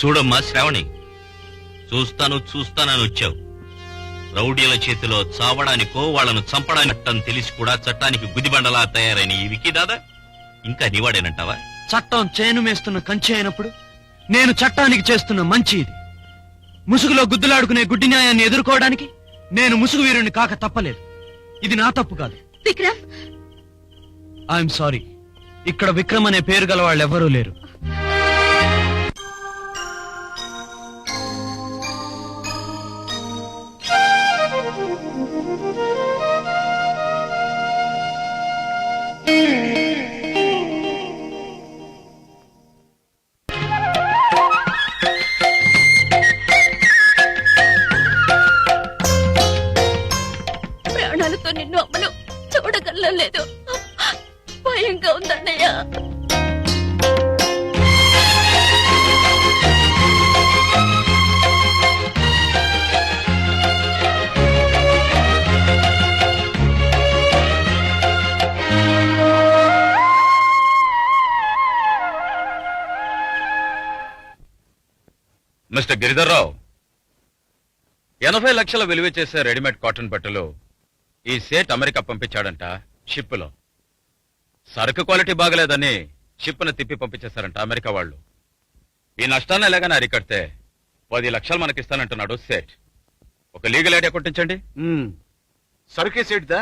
చూడమ్మా శ్రావణి, చూస్తానని వచ్చావు. రౌడీల చేతిలో చావడానికో వాళ్ళను చంపడానికట్టని తెలిసి కూడా చట్టానికి గుదిబండలా తయారైన ఈ విక్కీ దాదా ఇంకా నివాడేనంటావా? చట్టం చేను మేస్తున్న కంచె అయినప్పుడు నేను చట్టానికి చేస్తున్న మంచి ఇది. ముసుగులో గుద్దులాడుకునే గుడ్డి న్యాయాన్ని ఎదుర్కోవడానికి నేను ముసుగు వీరుణ్ణి కాక తప్పలేదు. ఇది నా తప్పు కాదు. Vikram, I'm sorry. ఇక్కడ విక్రమ్ అనే పేరు గల వాళ్ళు ఎవరూ లేరు. ప్రాణాలతో నిన్ను అమ్మను చూడగలలేదు. భయంగా ఉందన్నయ్య. మిస్టర్ గిరిధర్రావు, 80 లక్షల విలువ చేసే రెడీమేడ్ కాటన్ బట్టలు ఈ సేట్ అమెరికా పంపించాడంట. షిప్ లో సరుకు క్వాలిటీ బాగలేదని షిప్ ను తిప్పి పంపించేశారంట అమెరికా వాళ్ళు. ఈ నష్టాన్ని ఎలాగైనా అరికడితే 10 లక్షలు మనకిస్తానంటున్నాడు సేట్. ఒక లీగల్ ఐడియా కొట్టించండి. సరుకే సేట్దా,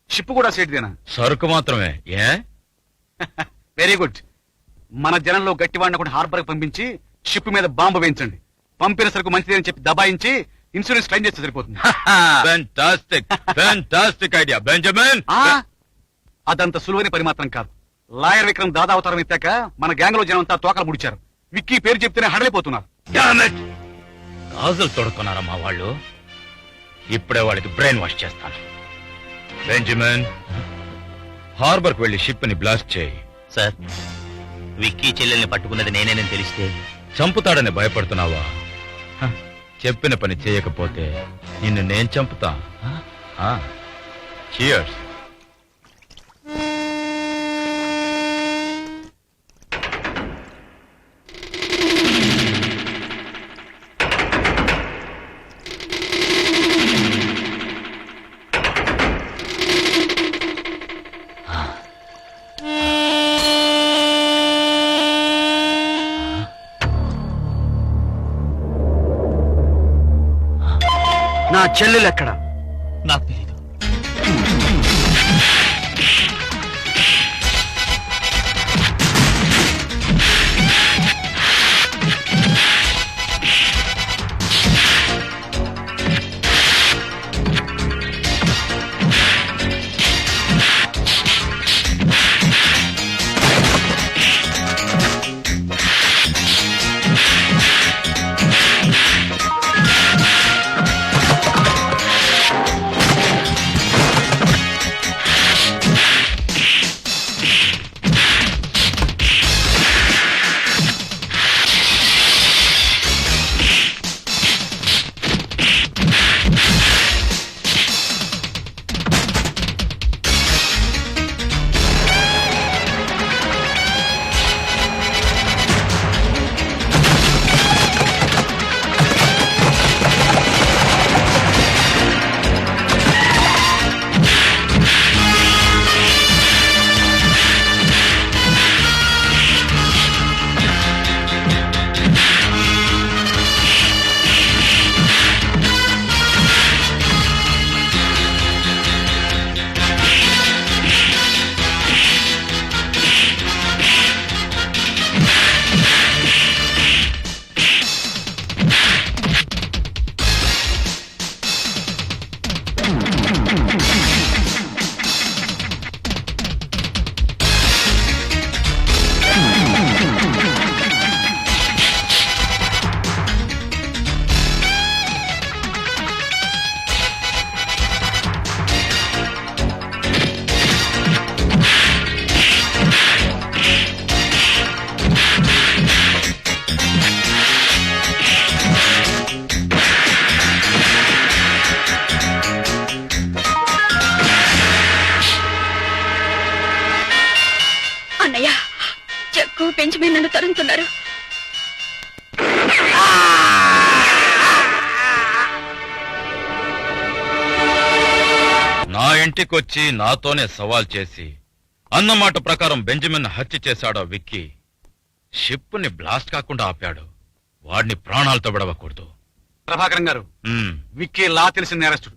షిప్ కూడా సేట్దేనా? సరుకు మాత్రమే. A very good. మన జనంలో గట్టివాడిని కూడా హార్బర్ పంపించి షిప్ మీద బాంబు వేయించండి. పంపిన సరుకు మంచిదని చెప్పి దబాయించి ఇన్సూరెన్స్ క్లెయిమ్ చేస్తే సరిపోతుంది. Fantastic idea Benjamin. అదంత సులువైన పని మాత్రం కాదు. లాయర్ విక్రమ్ దాదా అవతారం ఎత్తాక మన గ్యాంగ్ లో జనం అంతా తోకలు ముడిచారు. విక్కీ పేరు చెప్తేనే హడలిపోతున్నారు. గాజులు తొడుక్కున్నారా మా వాళ్ళు? ఇప్పుడే వాడికి బ్రెయిన్ వాష్ చేస్తాను. బెంజమిన్, హార్బర్ కు వెళ్లి షిప్ ని బ్లాస్ట్ చేయి. సార్, విక్కీ చెల్లెల్ని పట్టుకున్నది నేనేనని తెలిస్తే చంపుతాడని భయపడుతున్నావా? చెప్పిన పని చేయకపోతే నిన్ను నేను చంపుతా. Cheers. నా చెల్లెలు ఎక్కడ? నాకు తెలియదు. నన్ను తరుముతున్నారు. నా ఇంటికొచ్చి నాతోనే సవాల్ చేసి అన్నమాట ప్రకారం బెంజమిన్ హత్య చేశాడో విక్కీ షిప్ ని బ్లాస్ట్ కాకుండా ఆపాడు. వాడిని ప్రాణాలతో విడవకూడదు. ప్రభాకరం గారు, మ్మ్. విక్కీ లా తెలిసిన నేరస్తుడు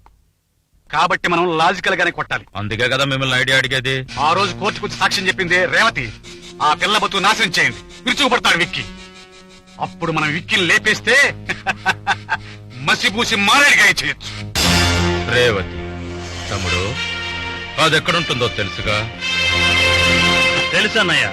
కాబట్టి మనం లాజికల్ గానే కొట్టాలి. అందుకే కదా మిమ్మల్ని ఐడియా అడిగేది. ఆ రోజు కోర్టుకు వచ్చి సాక్ష్యం చెప్పింది రేవతి. ఆ పిల్ల బతుకు నాశనం చేయండి, విరుచుకుపడతాడు విక్కీ. అప్పుడు మనం విక్కీని లేపేస్తే మసిపూసి మారేడుగా చేయొచ్చు. రేవతి తమ్ముడు, అది ఎక్కడుంటుందో తెలుసుగా? తెలుసు అన్నయ్య.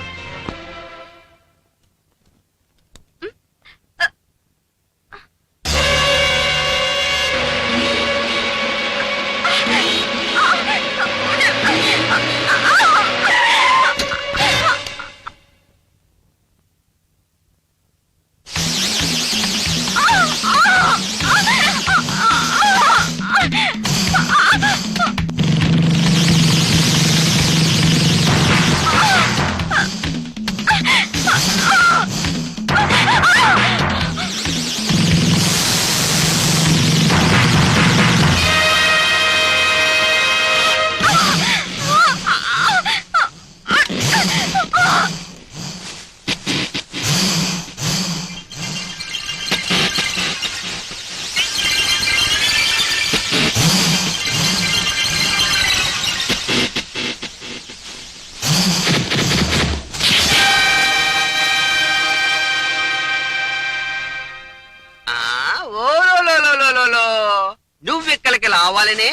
నువ్వెక్కడికి రావాలనే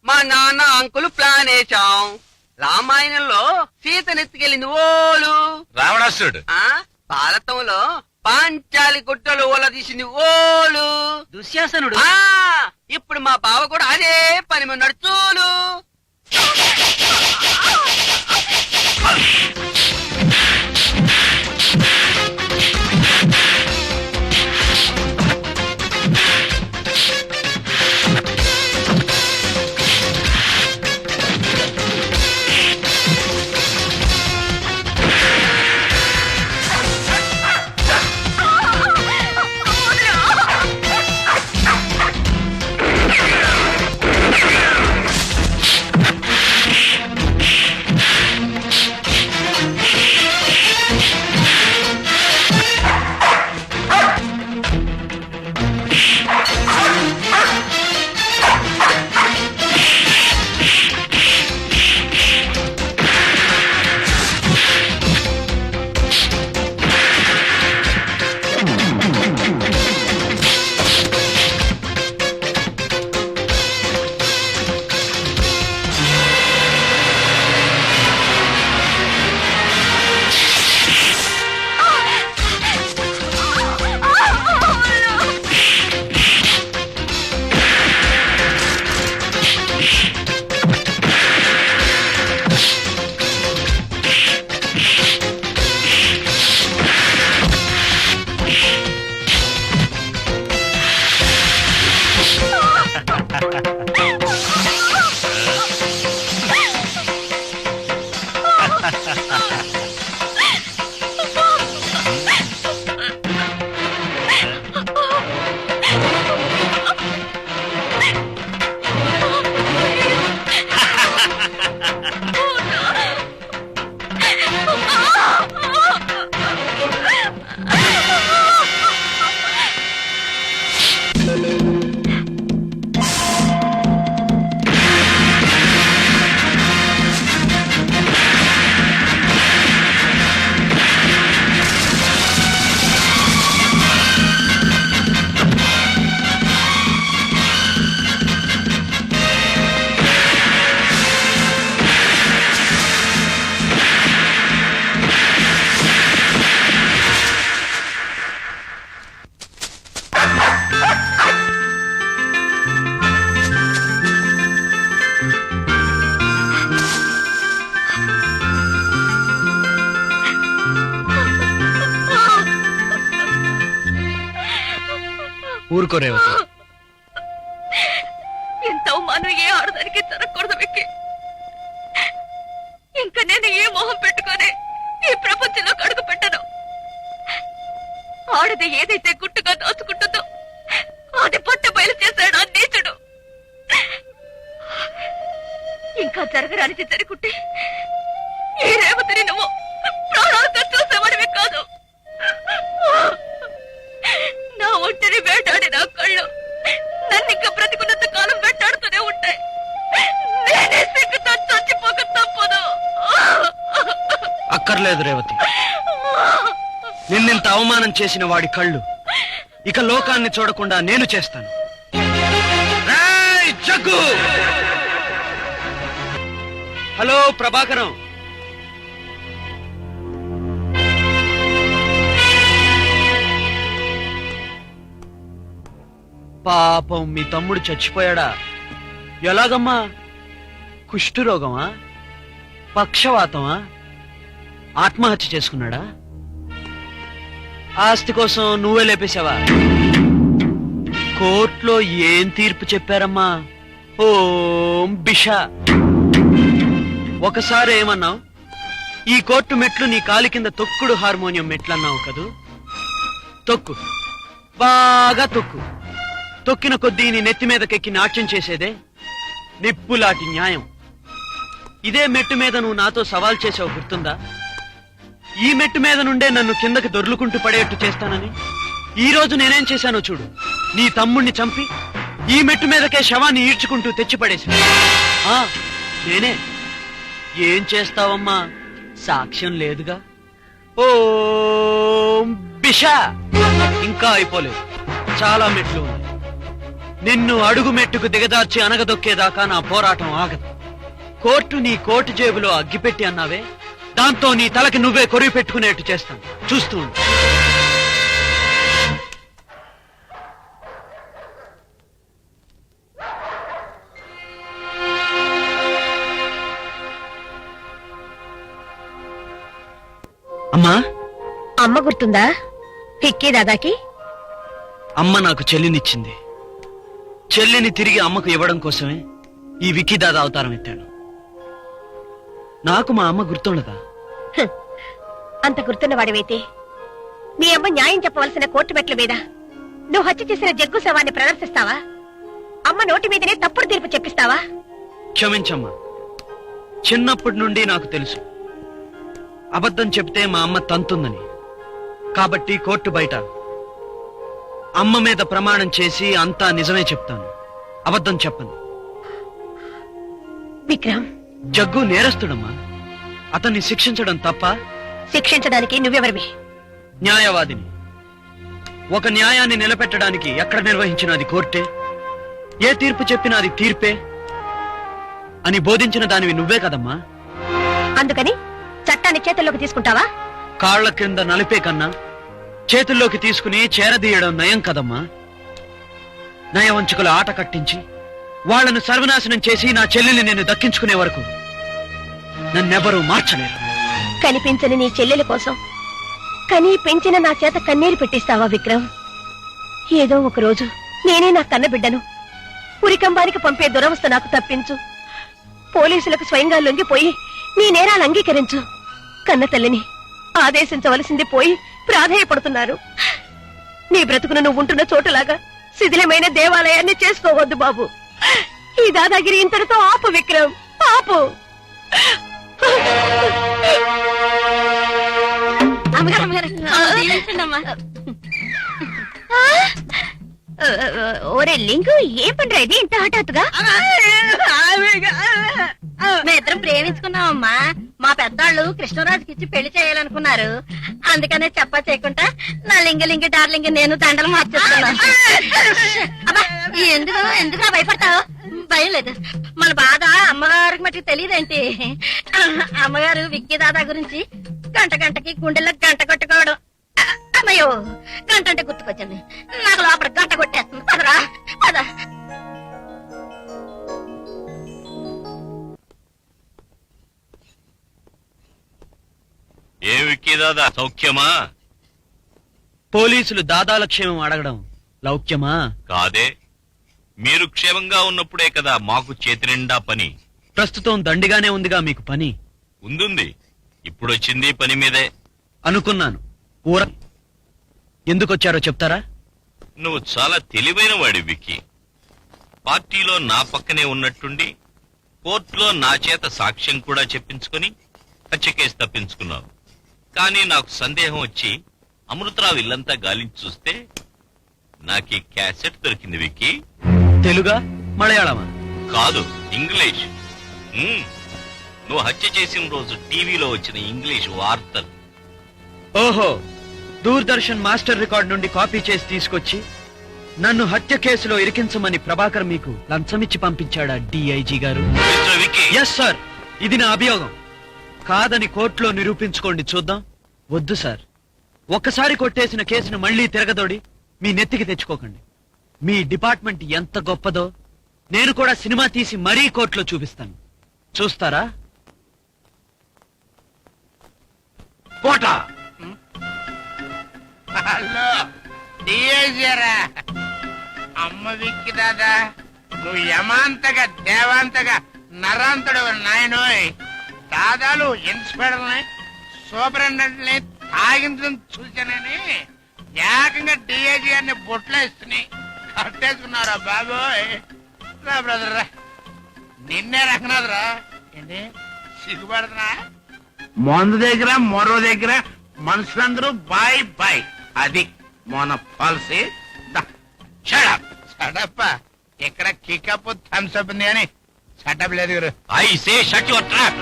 మా నాన్న అంకులు ప్లాన్ వేశాం. రామాయణంలో సీతనెత్తుకెళ్ళింది ఓలు, రావణాసురుడు. భారతంలో పాంచాలి గుట్టలు ఓల తీసింది ఓలు, దుశ్శాసనుడు. ఇప్పుడు మా బావ కూడా అదే పని మీద నడుచూలు. ఊరుకోరేవతి. ఇంత అవమానం ఏ ఆడదానికి జరగకూడదు విక్కీ. ఇంకా నేను ఏ మొహం పెట్టుకొని ఈ ప్రపంచంలో అడుగు పెట్టను. ఆడది ఏదైతే గుట్టుగా దాచుకుంటుందో అది పొట్ట బయలు చేశాడు ఆ నీచుడు. ఇంకా జరగరానిది జరుగుంటే ఈ రేవతిని నువ్వు ప్రాణాలతో చూసేవాడివి కాదు. నా ఒంటిని వేటాడి నా కళ్ళు నన్ను ఇంకా బ్రతికున్నంత కాలం వెంటాడుతూనే ఉంటాయి. నేనే సిగ్గుతో చచ్చిపోక తప్పదు. అక్కర్లేదు రేవతి, నిన్నింత అవమానం చేసిన వాడి కళ్ళు ఇక లోకాన్ని చూడకుండా నేను చేస్తాను. రేయ్ జగ్గు! హలో ప్రభాకరం, పాపం మీ తమ్ముడు చచ్చిపోయాడా? ఎలాగమ్మా? కుష్ఠరోగమా? పక్షవాతమా? ఆత్మహత్య చేసుకున్నాడా? ఆస్తి కోసం నువ్వే లేపేశావా? కోర్టులో ఏం తీర్పు చెప్పారమ్మా? ఓం బిషా. ఒకసారి ఏమన్నావు? ఈ కోర్టు మెట్లు నీ కాలి కింద తొక్కుడు హార్మోనియం మెట్లన్నావు కదూ. తొక్కు, బాగా తొక్కు. తొక్కిన కొద్దీ నీ నెత్తి మీదకెక్కి నాట్యం చేసేదే నిప్పులాంటి న్యాయం. ఇదే మెట్టు మీద నువ్వు నాతో సవాల్ చేసావు, గుర్తుందా? ఈ మెట్టు మీద నుండే నన్ను కిందకి దొర్లుకుంటూ పడేట్టు చేస్తానని. ఈ రోజు నేనేం చేశానో చూడు. నీ తమ్ముణ్ణి చంపి ఈ మెట్టు మీదకే శవాన్ని ఈడ్చుకుంటూ తెచ్చి పడేసి నేనే. ఏం చేస్తావమ్మా? సాక్ష్యం లేదుగా. ఓ బిషా. ఇంకా అయిపోలేదు, చాలా మెట్లు ఉన్నాయి. నిన్ను అడుగు మెట్టుకు దిగదార్చి అనగదొక్కేదాకా నా పోరాటం ఆగదు. కోర్టు నీ కోటు జేబులో అగ్గిపెట్టి అన్నావే, దాంతో నీ తలకి నువ్వే కొరివి పెట్టుకునేట్టు చేస్తాను. చూస్తూ ఉండు. అమ్మా, అమ్మ గుర్తుందా? హిక్కీ దాదాకి అమ్మ నాకు చెల్లినిచ్చింది. చెల్లిని తిరిగి అమ్మకు ఇవ్వడం కోసమే ఈ విక్కీ దాదా అవతారం ఎత్తాను. నాకు మా అమ్మ గుర్తుండదా? అంత గుర్తున్న వాడివైతే మీ అమ్మ న్యాయం చెప్పవలసిన కోర్టు మెట్ల మీద నువ్వు హత్య చేసిన జగ్గు శవాన్ని ప్రదర్శిస్తావా? అమ్మ నోటి మీదనే తప్పుడు తీర్పు చెప్పిస్తావా? క్షమించమ్మా, చిన్నప్పటి నుండి నాకు తెలుసు అబద్ధం చెప్తే మా అమ్మ తంతుందని. కాబట్టి కోర్టు బయట అమ్మ మీద ప్రమాణం చేసి అంతా నిజమే చెప్తాను, అబద్ధం చెప్పను. విక్రమ్, జగ్గు నేరస్తుడమ్మా. అతన్ని శిక్షించడం తప్ప? శిక్షించడానికి నువ్వెవరివి? న్యాయవాదిని. ఒక న్యాయాన్ని నిలబెట్టడానికి ఎక్కడ నిర్వహించినది కోర్టే, ఏ తీర్పు చెప్పినా అది తీర్పే అని బోధించిన దానివి నువ్వే కదమ్మా. అందుకని చట్టాన్ని చేతుల్లోకి తీసుకుంటావా? కాళ్ల క్రింద నలిపే కన్నా చేతుల్లోకి తీసుకుని చేరదీయడం నయం కదమ్మా. నయవంచుకుల ఆట కట్టించి వాళ్లను సర్వనాశనం చేసి నా చెల్లెల్ని నేను దక్కించుకునే వరకు నన్నెవరూ మార్చలేరు. కనిపించని నీ చెల్లెల కోసం కనీ పెంచిన నా చేత కన్నీరు పెట్టిస్తావా విక్రమ్? ఏదో ఒక రోజు నేనే నా కన్న బిడ్డను ఉరికంబానికి పంపే దురవస్థ నాకు తప్పించు. పోలీసులకు స్వయంగా లొంగిపోయి నీ నేరాలు అంగీకరించు. కన్న తల్లిని ఆదేశించవలసింది పోయి ప్రాధేయపడుతున్నారు. నీ బ్రతుకును నువ్వు ఉంటున్న చోటులాగా శిథిలమైన దేవాలయాన్ని చేసుకోవద్దు బాబు. ఈ దాదాగిరి ఇంతటితో ఆపు విక్రమ్, ఆపు. ఒరే లింగు, ఏ పని ఇది ఇంత హఠాత్తుగా? మేమిద్దరం ప్రేమించుకున్నామమ్మా. మా పెద్దాళ్ళు కృష్ణరాజుకి ఇచ్చి పెళ్లి చేయాలనుకున్నారు. అందుకనే చెప్పా చేయకుండా నా లింగ డార్లింగ్ నేను దండలు మార్చేస్తున్నాను. ఎందుకు భయపడతావు? భయం లేదు. మన బాధ అమ్మగారికి మట్టుకు తెలియదేంటి? అమ్మగారు విక్కీ దాదా గురించి గంటకి గుండెల్లో గంట కొట్టుకోవడం. అమ్మయ్యో, గంట అంటే గుర్తుకొచ్చింది. నాకు లోపల గంట కొట్టేస్తుంది. పదరా పద. ఏ విక్కీ దాదా, సౌఖ్యమా? పోలీసులు దాదాల క్షేమం అడగడం లౌక్యమా? కాదే, మీరు క్షేమంగా ఉన్నప్పుడే కదా మాకు చేతి నిండా పని. ప్రస్తుతం దండిగానే ఉందిగా మీకు పని. ఉందుంది, ఇప్పుడొచ్చింది పని మీదే అనుకున్నాను. ఊర ఎందుకు వచ్చారో చెప్తారా? నువ్వు చాలా తెలివైన వాడి విక్కీ. పార్టీలో నా పక్కనే ఉన్నట్టుండి కోర్టులో నా చేత సాక్ష్యం కూడా చెప్పించుకొని హత్య కేసు తప్పించుకున్నావు. కానీ నాకు సందేహం వచ్చి అమృతరావు ఇల్లంతా గాలించి చూస్తే నాకు ఈ క్యాసెట్ దొరికింది విక్కీ. తెలుగా మలయాళమా? కాదు, ఇంగ్లీష్. నువ్వు హత్య చేసిన రోజు టీవీలో వచ్చిన ఇంగ్లీష్ వార్తలు. ఓహో, దూరదర్శన్ మాస్టర్ రికార్డ్ నుండి కాపీ చేసి తీసుకొచ్చి నన్ను హత్య కేసులో ఇరికించమని ప్రభాకర్ మీకు లంచమిచ్చి పంపించాడా డిఐజీ గారు? మిస్టర్ విక్కీ, ఎస్ సార్, ఇది నా అభియోగం. కాదని కోర్టులో నిరూపించుకోండి చూద్దాం. వద్దు సార్, ఒక్కసారి కొట్టేసిన కేసును మళ్లీ తిరగదోడి మీ నెత్తికి తెచ్చుకోకండి. మీ డిపార్ట్మెంట్ ఎంత గొప్పదో నేను కూడా సినిమా తీసి మరీ కోర్టులో చూపిస్తాను. చూస్తారా? కోట హలో డిఐజీరా. అమ్మ విక్కి దాదా, నువ్వు యమాంతగా దేవాంతగా నరాంతుడు నాయనోయ్. దాదాలు ఇన్స్పెక్టర్ని సూపరింటెండెంట్ని తాగించడం చూశానని ఏకంగా డిఐజీ గారిని బొట్లేస్తున్నాయి కట్టేసుకున్నారా బాబోయ్. రా బ్రదర్ రా, నిన్నే రకనాథరా. ఏంటి సిగ్గుపడుతున్నా? మందు దగ్గర మరో దగ్గర మనుషులందరూ బాయ్ బాయ్, అది మన పాలసీ. షడప్ప, ఇక్కడ కికప్ థమ్స్అప్ ఉంది అని షటప్ లేదు గురు. I say shut your trap.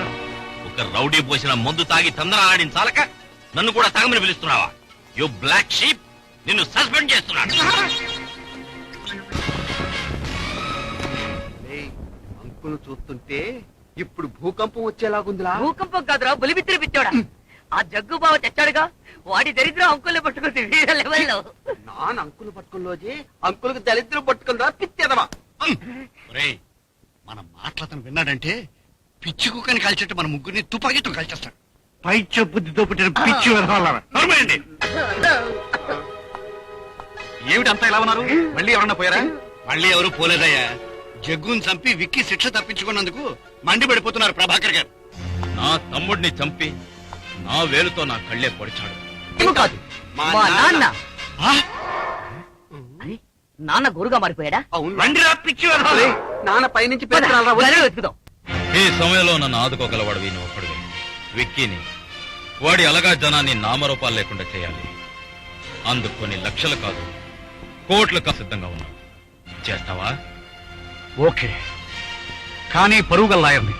ఒక రౌడీ పోసిన మందు తాగి తందన ఆడిన చాలక నన్ను కూడా తాగమని పిలుస్తున్నావా? యు బ్లాక్ షీప్, నిన్ను సస్పెండ్ చేస్తున్నాను. అంకును చూస్తుంటే ఇప్పుడు భూకంపం వచ్చేలాగుందిలా. భూకంపం కాదురా, బలిబిత్తిరి పిచ్చోడా. ఆ జగ్గు బావ తెచ్చాడుగా, వాడి దరిద్రం అంకుల్ని పట్టుకుంది వీర లెవెల్లో. నాన్న అంకులు పట్టుకుని అంకులకు దరిద్రం పట్టుకుందా పిచ్చేదవా. మన మాటలతను విన్నాడంటే పిచ్చి కుక్కని కలిసేట్టు మన ముగ్గురిని తుపాకీతో కలిచేస్తాడు. పైచ బుద్ధితో పుట్టిన పిచ్చి విధానాలు. ఏమిటంతా ఇలా ఉన్నారు? మళ్ళీ ఎవరన్నా పోయారా? మళ్ళీ ఎవరు పోలేదయ్యా. జగ్గుని చంపి విక్కి శిక్ష తప్పించుకున్నందుకు మండిపడిపోతున్నారు ప్రభాకర్ గారు. నా తమ్ముడిని చంపి నా వేలుతో నా కళ్ళే పొడిచాడు. కాదు, మా మా నాన్న. నాన్న నాన్న గురుగా మారిపోయాడా? రండిరా పిచ్చి విధానాలు. నాన్న పైనుంచి వెతుకుదాం. ఈ సమయంలో నన్ను ఆదుకోగలవాడు వీని ఒక్కడుగా. విక్కీని, వాడి అలగా జనాన్ని నామరూపాలు లేకుండా చేయాలి. అందుకు కొన్ని లక్షలు కాదు కోట్లకు సిద్ధంగా ఉన్నావు. చేస్తావా? ఓకే, కానీ పరుగుల లాయర్ని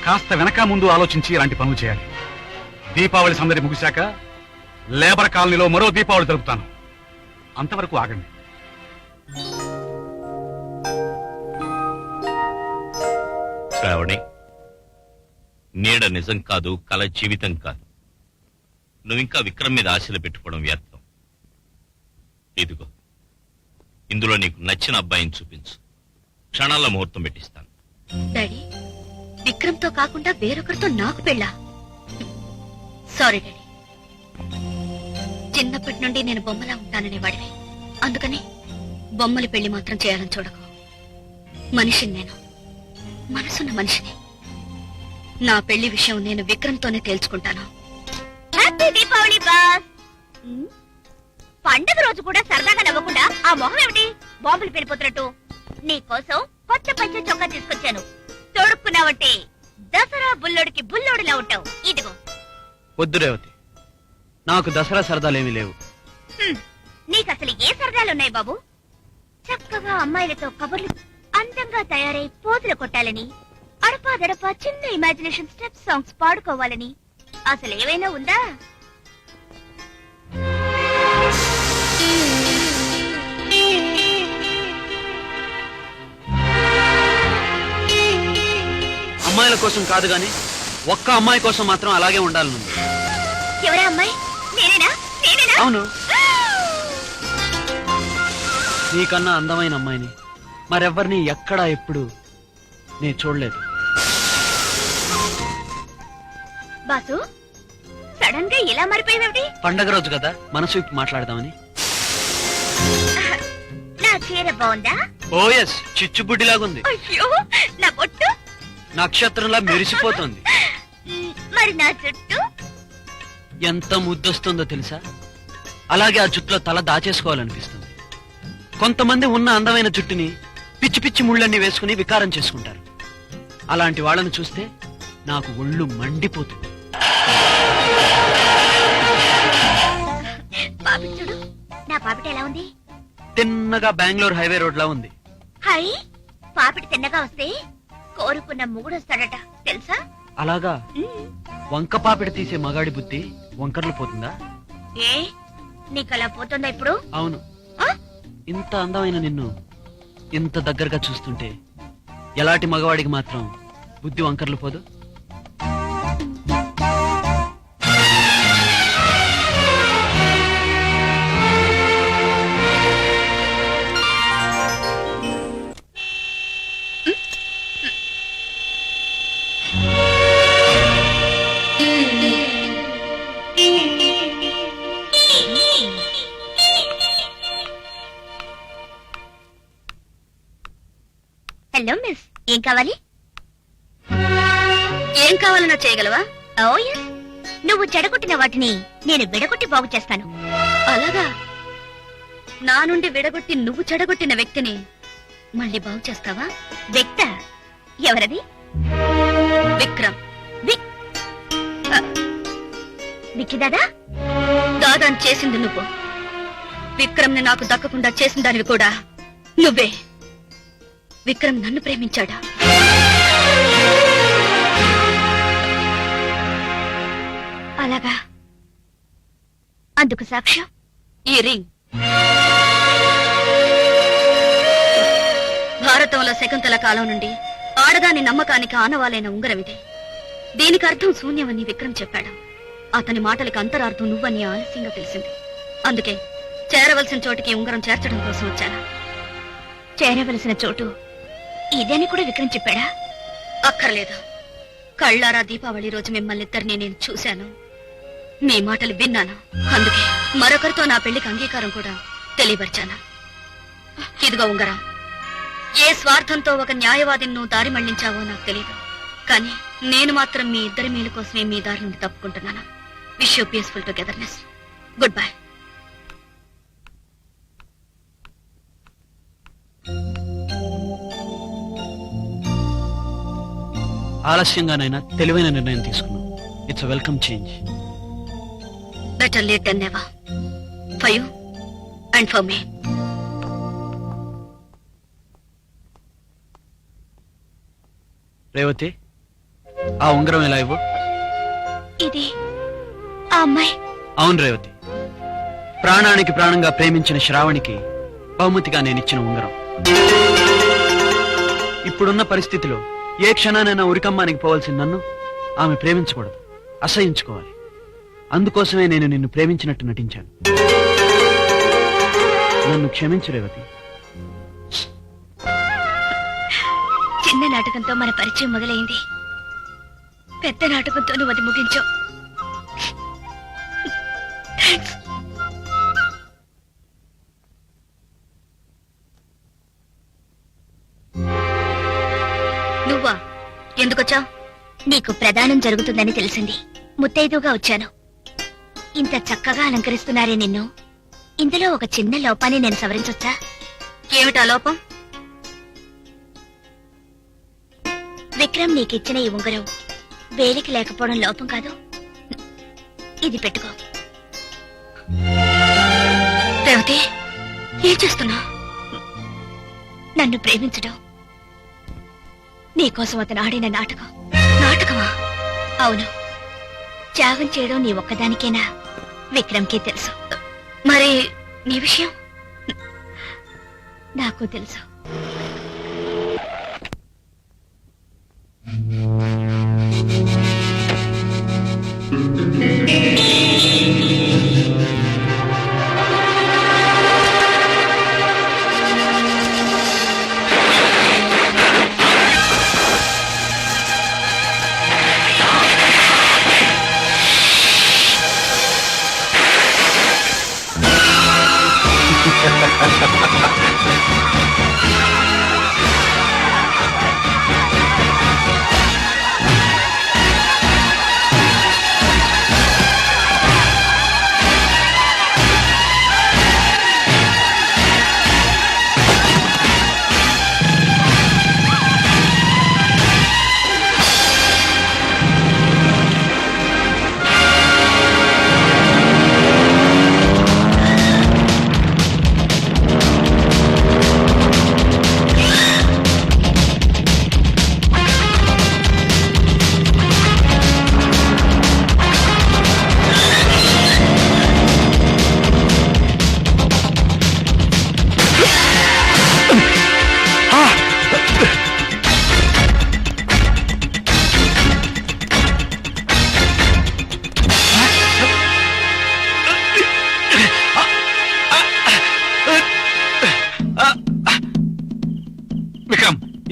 కాస్త వెనక ముందు ఆలోచించి ఇలాంటి పనులు చేయాలి. దీపావళి సందడి ముగిశాక లేబర్ కాలనీలో మరో దీపావళి జరుపుతాను. అంతవరకు ఆగండి. శ్రావణి, నీడ నిజం కాదు, కల జీవితం కాదు. నువ్వింకా విక్రమ్ మీద ఆశలు పెట్టుకోవడం వ్యర్థం. ఇదిగో, ఇందులో నీకు నచ్చిన అబ్బాయిని చూపించు. క్షణాల్లో ముహూర్తం పెట్టిస్తాను. డాడీ, విక్రమ్తో కాకుండా వేరొకరితో నాకు పెళ్ళా? సారీ డాడీ, చిన్నప్పటి నుండి నేను బొమ్మలా ఉంటాననే వాడివి. అందుకని బొమ్మల పెళ్లి మాత్రం చేయాలని చూడకు. మనిషిని నేను, మనసున్న మనిషిని. నా పెళ్లి విషయం నేను విక్రమ్తోనే తేల్చుకుంటాను. Happy Deepavali boss. పండగ రోజు కూడా సరదాగా నవ్వకుండా ఆ మొహం ఏమిటి బాంబులు పెళ్ళిపోతున్నట్టు? నీకోసం కొత్త పంచ చొక్కా తీసుకొచ్చాను. తోడుక్కున్నావంటే దసరా బుల్లోడికి బుల్లోడిలా ఉంటావు. ఇదిగో. వద్దు రేవతి, నాకు దసరా సరదాలేమీ లేవు. నీకసలు ఏ సరదాలున్నాయి బాబు? చక్కగా అమ్మాయిలతో కబుర్లు, అందంగా తయారై పోతులు కొట్టాలని, అడపాదడపా చిన్న ఇమాజినేషన్ స్టెప్ సాంగ్స్ పాడుకోవాలని అసలు ఏవైనా ఉందా? అమ్మాయిల కోసం కాదు గాని ఒక్క అమ్మాయి కోసం మాత్రం అలాగే ఉండాలనుంది. ఎవరా అమ్మాయి? నేనేనా? నేనేనా? అవును, నీకన్నా అందమైన అమ్మాయిని మరెవ్వరిని ఎక్కడా ఎప్పుడు నేను చూడలేదు. బాసు, సడన్ గా ఇలా మారిపోయేవేమిటి? పండగ రోజు కదా, మనసు విప్పి మాట్లాడదామని. నా చీర బాగుందా? ఓ ఎస్, చిచ్చుబుడ్డిలాగుంది. అయ్యో, నా బొట్టు నక్షత్రంలా మెరిసిపోతుంది. మరి నా చుట్టూ ఎంత ముద్దొస్తుందో తెలుసా? అలాగే ఆ జుట్టులో తల దాచేసుకోవాలనిపిస్తుంది. కొంతమంది ఉన్న అందమైన జుట్టుని పిచ్చి పిచ్చి ముళ్ళన్నీ వేసుకుని వికారం చేసుకుంటారు. అలాంటి వాళ్ళని చూస్తే నాకు ఒళ్ళు మండిపోతుంది. పాపిడి చూడు, నా పాపిడి ఎలా ఉంది? తిన్నగా బెంగళూరు హైవే రోడ్ లా ఉంది. హై, పాపిడి తిన్నగా వస్తే కోరుకున్న మొగుడు వస్తాడట తెలుసా? అలాగా? వంక పాపిడి తీసే మగాడి బుద్ధి వంకర్లు పోతుందా? ఏ నీకలా పోతుందా ఇప్పుడు? అవును. ఇంత అందమైన నిన్ను ఇంత దగ్గరగా చూస్తుంటే ఎలాంటి మగవాడికి మాత్రం బుద్ధి వంకర్లు పోదు? హలో మిస్, ఏం కావాలి? ఏం కావాలన్నా చేయగలవా? ఓ ఎస్, నువ్వు చెడగొట్టిన వాటిని నేను విడగొట్టి బాగు చేస్తాను. అలాగా? నా నుండి విడగొట్టి నువ్వు చెడగొట్టిన వ్యక్తిని మళ్ళీ బాగు చేస్తావా? వ్యక్త ఎవరది? విక్రమ్. విక్కి దాదా? దాదాని చేసింది నువ్వు. విక్రమ్ ని నాకు దక్కకుండా చేసిన దానివి కూడా నువ్వే. విక్రమ్ నన్ను ప్రేమించాడా? అలాగా? అందుకు సాక్ష్యం ఈ రింగ్. భారతంలో శకుంతల కాలం నుండి ఆడదాని నమ్మకానికి ఆనవాలైన ఉంగరం ఇది. దీనికి అర్థం శూన్యమని విక్రమ్ చెప్పాడు. అతని మాటలకు అంతరార్థం నువ్వని ఆలస్యంగా తెలిసింది. అందుకే చేరవలసిన చోటికి ఉంగరం చేర్చడం కోసం వచ్చాను. చేరవలసిన చోటు ఇదని కూడా విక్రమ్ చెప్పాడా? అక్కర్లేదు. కళ్ళారా దీపావళి రోజు మిమ్మల్ని ఇద్దరిని నేను చూశాను, మీ మాటలు విన్నాను. అందుకే మరొకరితో నా పెళ్లికి అంగీకారం కూడా తెలియపరిచాను. ఇదిగో ఉంగరం. ఏ స్వార్థంతో ఒక న్యాయవాదిని నువ్వు దారి మళ్లించావో నాకు తెలియదు, కానీ నేను మాత్రం మీ ఇద్దరి మేలు కోసమే మీ దారి నుండి తప్పుకుంటున్నాను. Wish you peaceful togetherness. Good bye. ఆలస్యంగానైనా తెలివైన నిర్ణయం తీసుకున్నాం. It's welcome change. Better late than never. For you and for me. Revathi, ఆ ఉంగరం ఎలా ఇవ్వు? ఇది ఆ అమ్మాయి. అవును రేవతి, ప్రాణానికి ప్రాణంగా ప్రేమించిన శ్రావణికి బహుమతిగా నేనిచ్చిన ఉంగరం. ఇప్పుడున్న పరిస్థితిలో ఏ క్షణానైనా ఉరికమ్మానికి పోవాల్సిన నన్ను ఆమె ప్రేమించకూడదు, అసహించుకోవాలి. అందుకోసమే నేను నిన్ను ప్రేమించినట్టు నటించాను. నన్ను క్షమించు రేవతి. చిన్న నాటకంతో మన పరిచయం మొదలైంది. పెద్ద నాటకంతో నువ్వు అది ముగించావు. నువ్వా? ఎందుకొచ్చావు? నీకు ప్రదానం జరుగుతుందని తెలిసింది. ముత్తైదుగా వచ్చాను. ఇంత చక్కగా అలంకరిస్తున్నారే నిన్ను. ఇందులో ఒక చిన్న లోపాన్ని నేను సవరించొచ్చా? ఏమిటా లోపం? విక్రమ్ నీకిచ్చిన ఈ ఉంగరం వేలికి లేకపోవడం లోపం కాదు. ఇది పెట్టుకో. రేవతి, ఏం చేస్తున్నా? నన్ను ప్రేమించడం నీకోసం అతను ఆడిన నాటకం. నాటకమా? అవును. త్యాగం చేయడం నీ ఒక్కదానికేనా? విక్రమ్కి తెలుసు. మరి నీ విషయం? నాకు తెలుసు.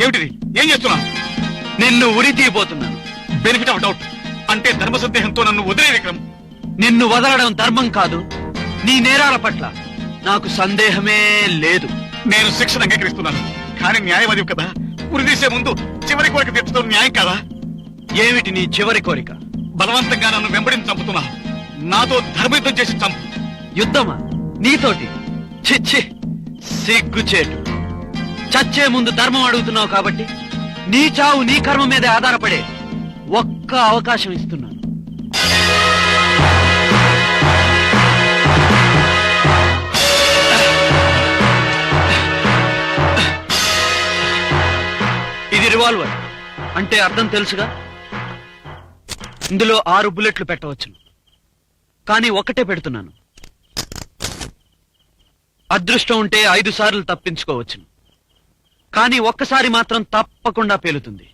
ఏమిటిది? ఏం చేస్తున్నావు? నిన్ను ఉరి తీయబోతున్నాను. బెనిఫిట్ ఆఫ్ డౌట్ అంటే ధర్మ సందేహంతో నన్ను వదిలే విక్రమ్. నిన్ను వదలడం ధర్మం కాదు. నీ నేరాల పట్ల నాకు సందేహమే లేదు. నేను శిక్షను అంగీకరిస్తున్నాను, కానీ న్యాయవాది కదా. ఉరి తీసే ముందు చివరి కోరిక తీర్చడం న్యాయం కాదా? ఏమిటి నీ చివరి కోరిక? బలవంతంగా నన్ను వెంబడిని చంపుతున్నావు. నాతో ధర్మయుద్ధం చేసి చంపు. యుద్ధమా? నీతోటి? చిచ్చి, సిగ్గుచేటు. చచ్చే ముందు ధర్మం అడుగుతున్నావు కాబట్టి నీ చావు నీ కర్మ మీదే ఆధారపడే ఒక్క అవకాశం ఇస్తున్నాను. ఇది రివాల్వర్ అంటే అర్థం తెలుసుగా. ఇందులో 6 బుల్లెట్లు పెట్టవచ్చును, కానీ ఒక్కటే పెడుతున్నాను. అదృష్టం ఉంటే 5 సార్లు తప్పించుకోవచ్చును, కానీ ఒక్కసారి మాత్రం తప్పకుండా పేలుతుంది.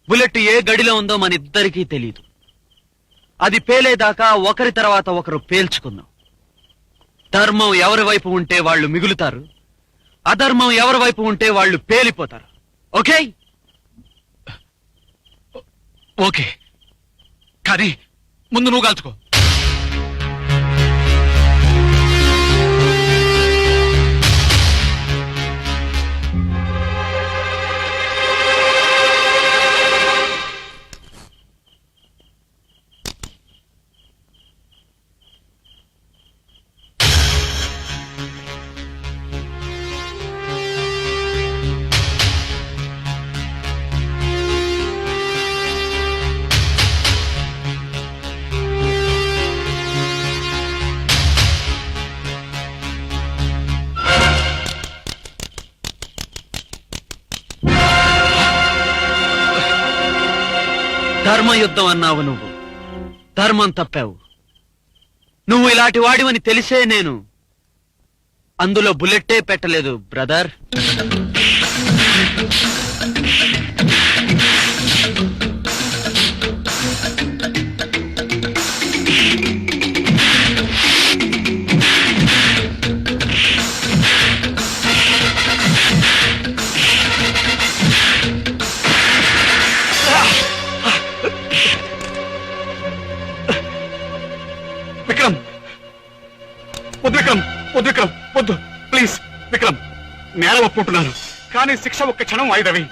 బుల్లెట్ ఏ గడిలో ఉందో మన ఇద్దరికీ తెలియదు. అది పేలేదాకా ఒకరి తర్వాత ఒకరు పేల్చుకుందాం. ధర్మం ఎవరి వైపు ఉంటే వాళ్ళు మిగులుతారు, అధర్మం ఎవరి వైపు ఉంటే వాళ్ళు పేలిపోతారు. ఓకే? ఓకే, కానీ ముందు నువ్వు కాల్చుకో. ధర్మయుద్ధం అన్నావు నువ్వు, ధర్మం తప్పావు. నువ్వు ఇలాంటి వాడివని తెలిసే నేను అందులో బుల్లెట్టే పెట్టలేదు బ్రదర్. విక్రమ్, వద్దు విక్రమ్, వద్దు విక్రమ్, వద్దు ప్లీజ్ విక్రమ్. నేల ఒప్పుకుంటున్నాను, కానీ శిక్ష ఒక్క క్షణం వాయిదవి.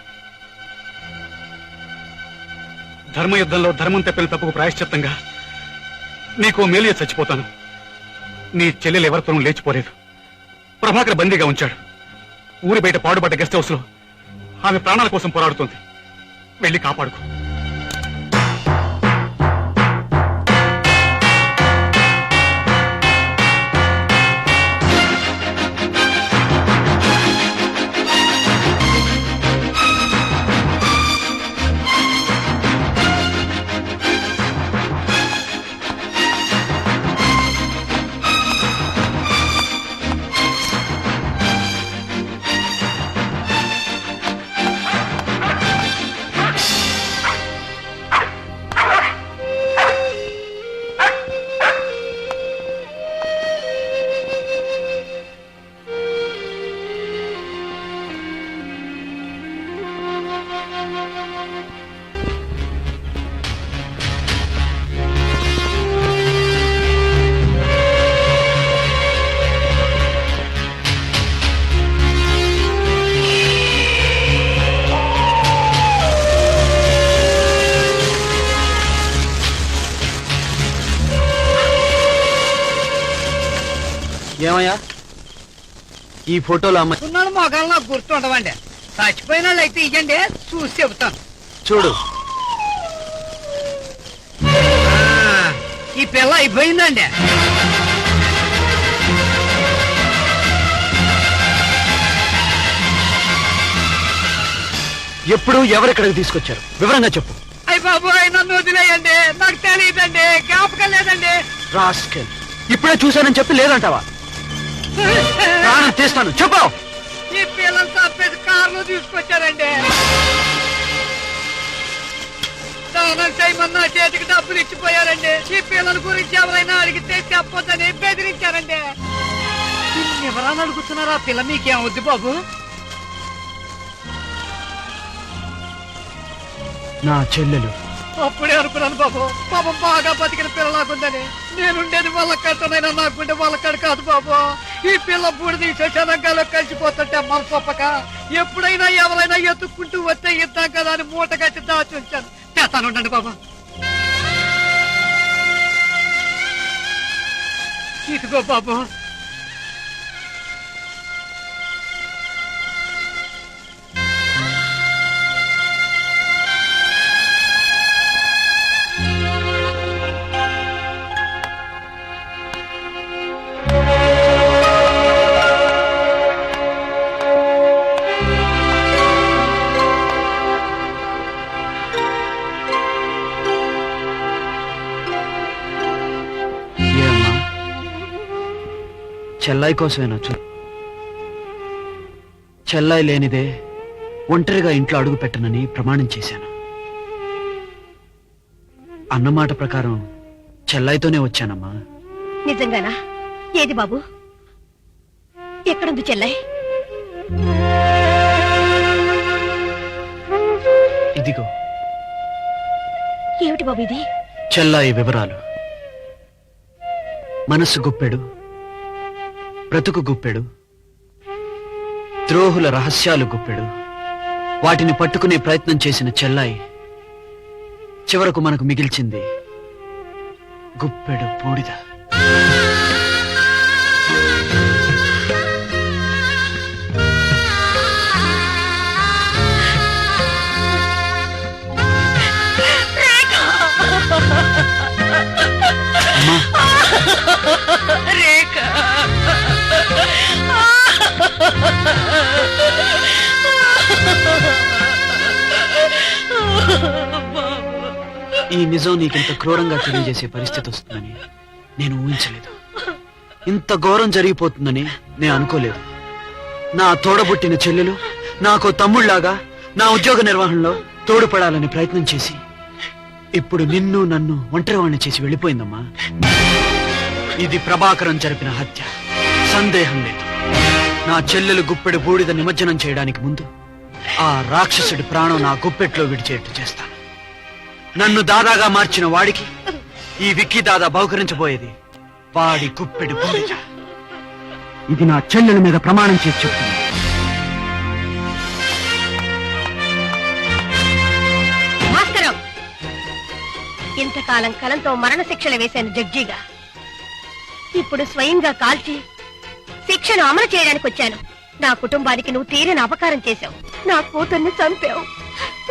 ధర్మయుద్ధంలో ధర్మం తప్పిన తప్పుకు ప్రాయశ్చిత్తంగా నీకు మేలు చచ్చిపోతాను. నీ చెల్లెలు ఎవరితోనూ లేచిపోలేదు. ప్రభాకర్ బందీగా ఉంచాడు. ఊరి బయట పాడుబడ్డ గెస్ట్ హౌస్ లో ఆమె ప్రాణాల కోసం పోరాడుతోంది. వెళ్ళి కాపాడుకో. ఏమయ్యా ఈ ఫోటోలో అమ్మాయి ఉన్నాడు మొగాలు నాకు గుర్తుండవండి. చచ్చిపోయిన వాళ్ళు అయితే ఇవ్వండి, చూసి చెబుతాను. చూడు. ఈ పిల్ల అయిపోయిందండి. ఎప్పుడు ఎవరెక్కడికి తీసుకొచ్చారు వివరంగా చెప్పు. అయ్య బాబు, నన్ను వదిలేయండి, నాకు తెలియదండి, జ్ఞాపకం లేదండి. రాస్కెల్, ఇప్పుడే చూశానని చెప్పి లేదంటావా? ప్రాణం తీస్తాను, చెప్పు. ఈ పిల్లలు తప్పేసి కారులో తీసుకొచ్చారండి. దానం చేయమన్నా చేతికి డబ్బులు ఇచ్చిపోయారండి. ఈ పిల్లల గురించి ఎవరైనా అడిగితే చెప్పొద్దని బెదిరించారండి. వివరాలు అడుగుతున్నారా? పిల్ల మీకేమవుద్ది బాబు? నా చెల్లెలు. అప్పుడే అనుకున్నాను బాబు, పాపం బాగా బతికిన పిల్ల నాకుందని. నేనుండేది వాళ్ళ కట్టనైనా నాకుండే వాళ్ళ కడ కాదు బాబు. ఈ పిల్ల బూడిది శశానంగాలో కలిసిపోతుంటే మనసొప్పక ఎప్పుడైనా ఎవరైనా ఎత్తుక్కుంటూ వస్తే ఇద్దాం కదా అని మూట కట్టి దాచి ఉంచాను. చేస్తానుండండి బాబు. ఇదిగో బాబు. చెల్లాయి కోసమేనా? చెల్లాయి లేనిదే ఒంటరిగా ఇంట్లో అడుగు పెట్టనని ప్రమాణం చేశాను. అన్నమాట ప్రకారం చెల్లాయితోనే వచ్చానమ్మా. నిజంగానా? ఏది బాబు, ఎక్కడుంది చెల్లై? ఇదిగో. ఏమిటి బాబు ఇది? చెల్లాయి వివరాలు. మనసు గుప్పెడు, బ్రతుకు గుప్పెడు, ద్రోహుల రహస్యాలు గుప్పెడు. వాటిని పట్టుకునే ప్రయత్నం చేసిన చెల్లాయి చివరకు మనకు మిగిల్చింది గుప్పెడు బూడిద. అమ్మా, ఈ నిజం నీకింత క్రూరంగా తెలియజేసే పరిస్థితి వస్తుందని నేను ఊహించలేదు. ఇంత ఘోరం జరిగిపోతుందని నేను అనుకోలేదు. నా తోడబుట్టిన చెల్లెలు నాకు తమ్ముళ్లాగా నా ఉద్యోగ నిర్వహణలో తోడుపడాలని ప్రయత్నం చేసి ఇప్పుడు నిన్ను నన్ను ఒంటరివాణ్ణి చేసి వెళ్ళిపోయిందమ్మా. ఇది ప్రభాకరం జరిపిన హత్య, సందేహం లేదు. నా చెల్లెలు గుప్పెడు బూడిద నిమజ్జనం చేయడానికి ముందు ఆ రాక్షసుడి ప్రాణం నా గుప్పెట్లో విడిచేట్టు చేస్తాను. నన్ను దాదాగా మార్చిన వాడికి ఈ విక్కీ దాదా బహుకరించబోయేది వాడి గుప్పెడు బూడిద. ఇది నా చెల్లెల మీద ప్రమాణం చేసి చెప్తుంది. భాస్కరం, ఇంతకాలం కలంతో మరణశిక్షలు వేశాను జడ్జిగా. ఇప్పుడు స్వయంగా కాల్చి శిక్షను అమలు చేయడానికి వచ్చాను. నా కుటుంబానికి నువ్వు తీరని అపకారం చేశావు. నా కూతుర్ని చంపావు.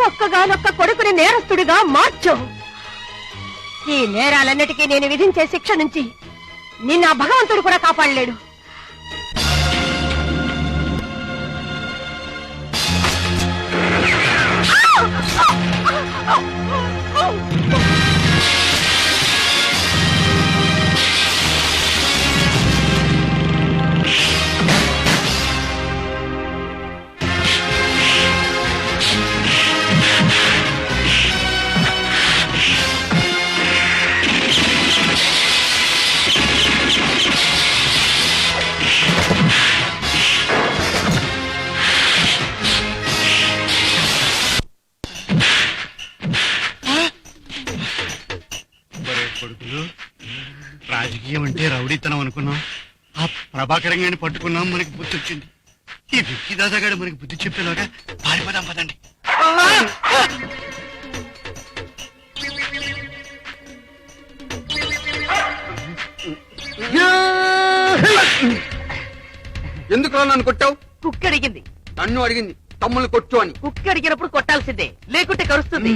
ఒక్కగానొక్క కొడుకుని నేరస్తుడిగా మార్చావు. ఈ నేరాలన్నిటికీ నేను విధించే శిక్ష నుంచి నిన్న భగవంతుడు కూడా కాపాడలేడు. రాజకీయం అంటే రౌడీతనం అనుకున్నాం. ఆ ప్రభాకరం గారిని పట్టుకున్నాం, మనకి బుద్ధి వచ్చింది. ఈ విక్కీ దాదాగాడు మనకి బుద్ధి చెప్పేలాగా పారిపోదాం పదండి. ఎందుకు నన్ను కొట్టావు? కుక్క అడిగింది. నన్ను అడిగింది తమ్ముళ్ళు కొట్టు అని. కుక్క అడిగినప్పుడు కొట్టాల్సిందే, లేకుంటే కరుస్తుంది.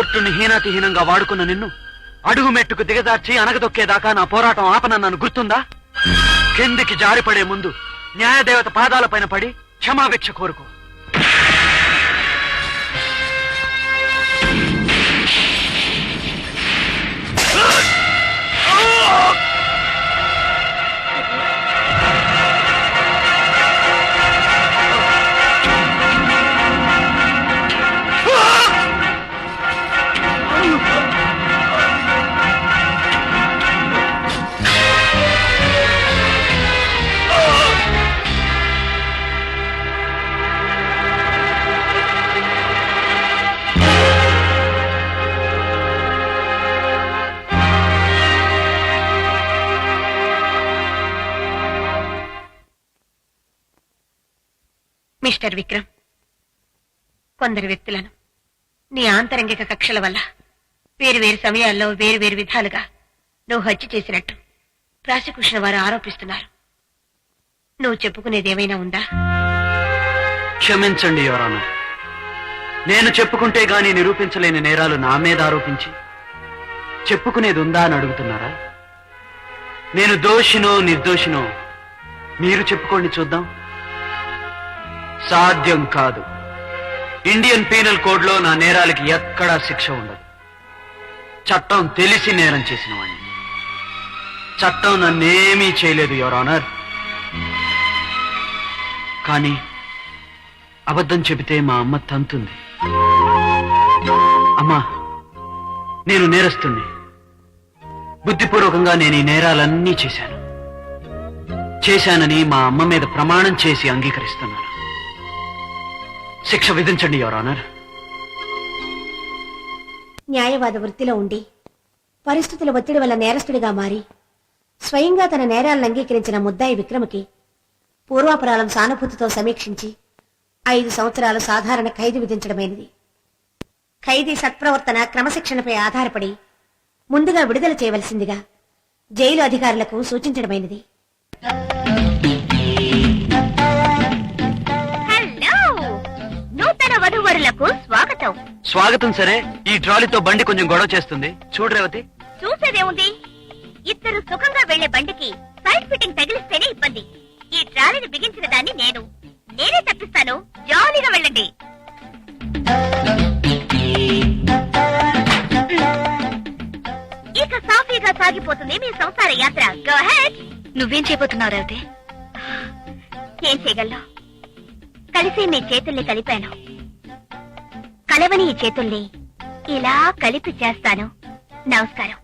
కోర్టుని హీనాతిహీనంగా వాడుకున్న నిన్ను అడుగు మెట్టుకు దిగజార్చి అనగదొక్కేదాకా నా పోరాటం ఆపనన్నాను గుర్తుందా? కిందికి జారిపడే ముందు న్యాయదేవత పాదాలపైన పడి క్షమాభిక్ష కోరుకో. మిస్టర్ విక్రమ్, కొందరు వ్యక్తులను నీ ఆంతరంగిక కక్షల వల్ల వేరు సమయాల్లో వేరు విధాలుగా నువ్వు హత్య చేసినట్టు ప్రాసిక్యూషన్ వారు ఆరోపిస్తున్నారు. నువ్వు చెప్పుకునేదేమైనా ఉందా? క్షమించండి యువర్ ఆనర్. నేను చెప్పుకుంటే గాని నిరూపించలేని నేరాలు నా మీద ఆరోపించి చెప్పుకునేది ఉందా అని అడుగుతున్నారా? నేను దోషినో నిర్దోషినో మీరు చెప్పుకోండి చూద్దాం. సాధ్యం కాదు. ఇండియన్ పీనల్ కోడ్ లో నా నేరాలకి ఎక్కడా శిక్ష ఉండదు. చట్టం తెలిసి నేరం చేసిన వాడిని. చట్టం నన్నేమీ చేయలేదు యువర్ ఆనర్. కానీ అబద్ధం చెబితే మా అమ్మ తంతుంది. అమ్మా, నేను నేరస్తుణ్ణి. బుద్ధిపూర్వకంగా నేను ఈ నేరాలన్నీ చేశానని మా అమ్మ మీద ప్రమాణం చేసి అంగీకరిస్తున్నాను. శిక్ష విధించండి యువర్ ఆనర్. న్యాయవాద వృత్తిలో ఉండి పరిస్థితుల ఒత్తిడి వల్ల నేరస్తుడిగా మారి స్వయంగా తన నేరాలను అంగీకరించిన ముద్దాయి విక్రమకి పూర్వాపరాలం సానుభూతితో సమీక్షించి 5 సంవత్సరాలు సాధారణ ఖైదు విధించడమైనది. ఖైదీ సత్ప్రవర్తన క్రమశిక్షణపై ఆధారపడి ముందుగా విడుదల చేయవలసిందిగా జైలు అధికారులకు సూచించడమైనది. నూతన వధూవరులకు స్వాగతం. స్వాగతం సరే, ఈ ట్రాలీతో బండి కొంచెం గొడవ చేస్తుంది. చూడు రేవతి. చూసేదేముంది, ఇద్దరు సుఖంగా వెళ్లే బండికి సైడ్ ఫిట్టింగ్ తగిలిస్తేనే ఇబ్బంది. ఈ ట్రాలీని బిగించిన దాన్ని నేనే తప్పిస్తాను. జాలీగా వెళ్ళండి. ఇక సాఫీగా సాగిపోతుంది మీ సంసార యాత్ర. Go head. నువ్వేం చేయబోతున్నావు రేవతి? ఏం చేయగలను? కలిసి మీ చేతుల్ని కలిపాను. కలవని ఈ చేతుల్ని ఇలా కలిపి చేస్తాను. నమస్కారం.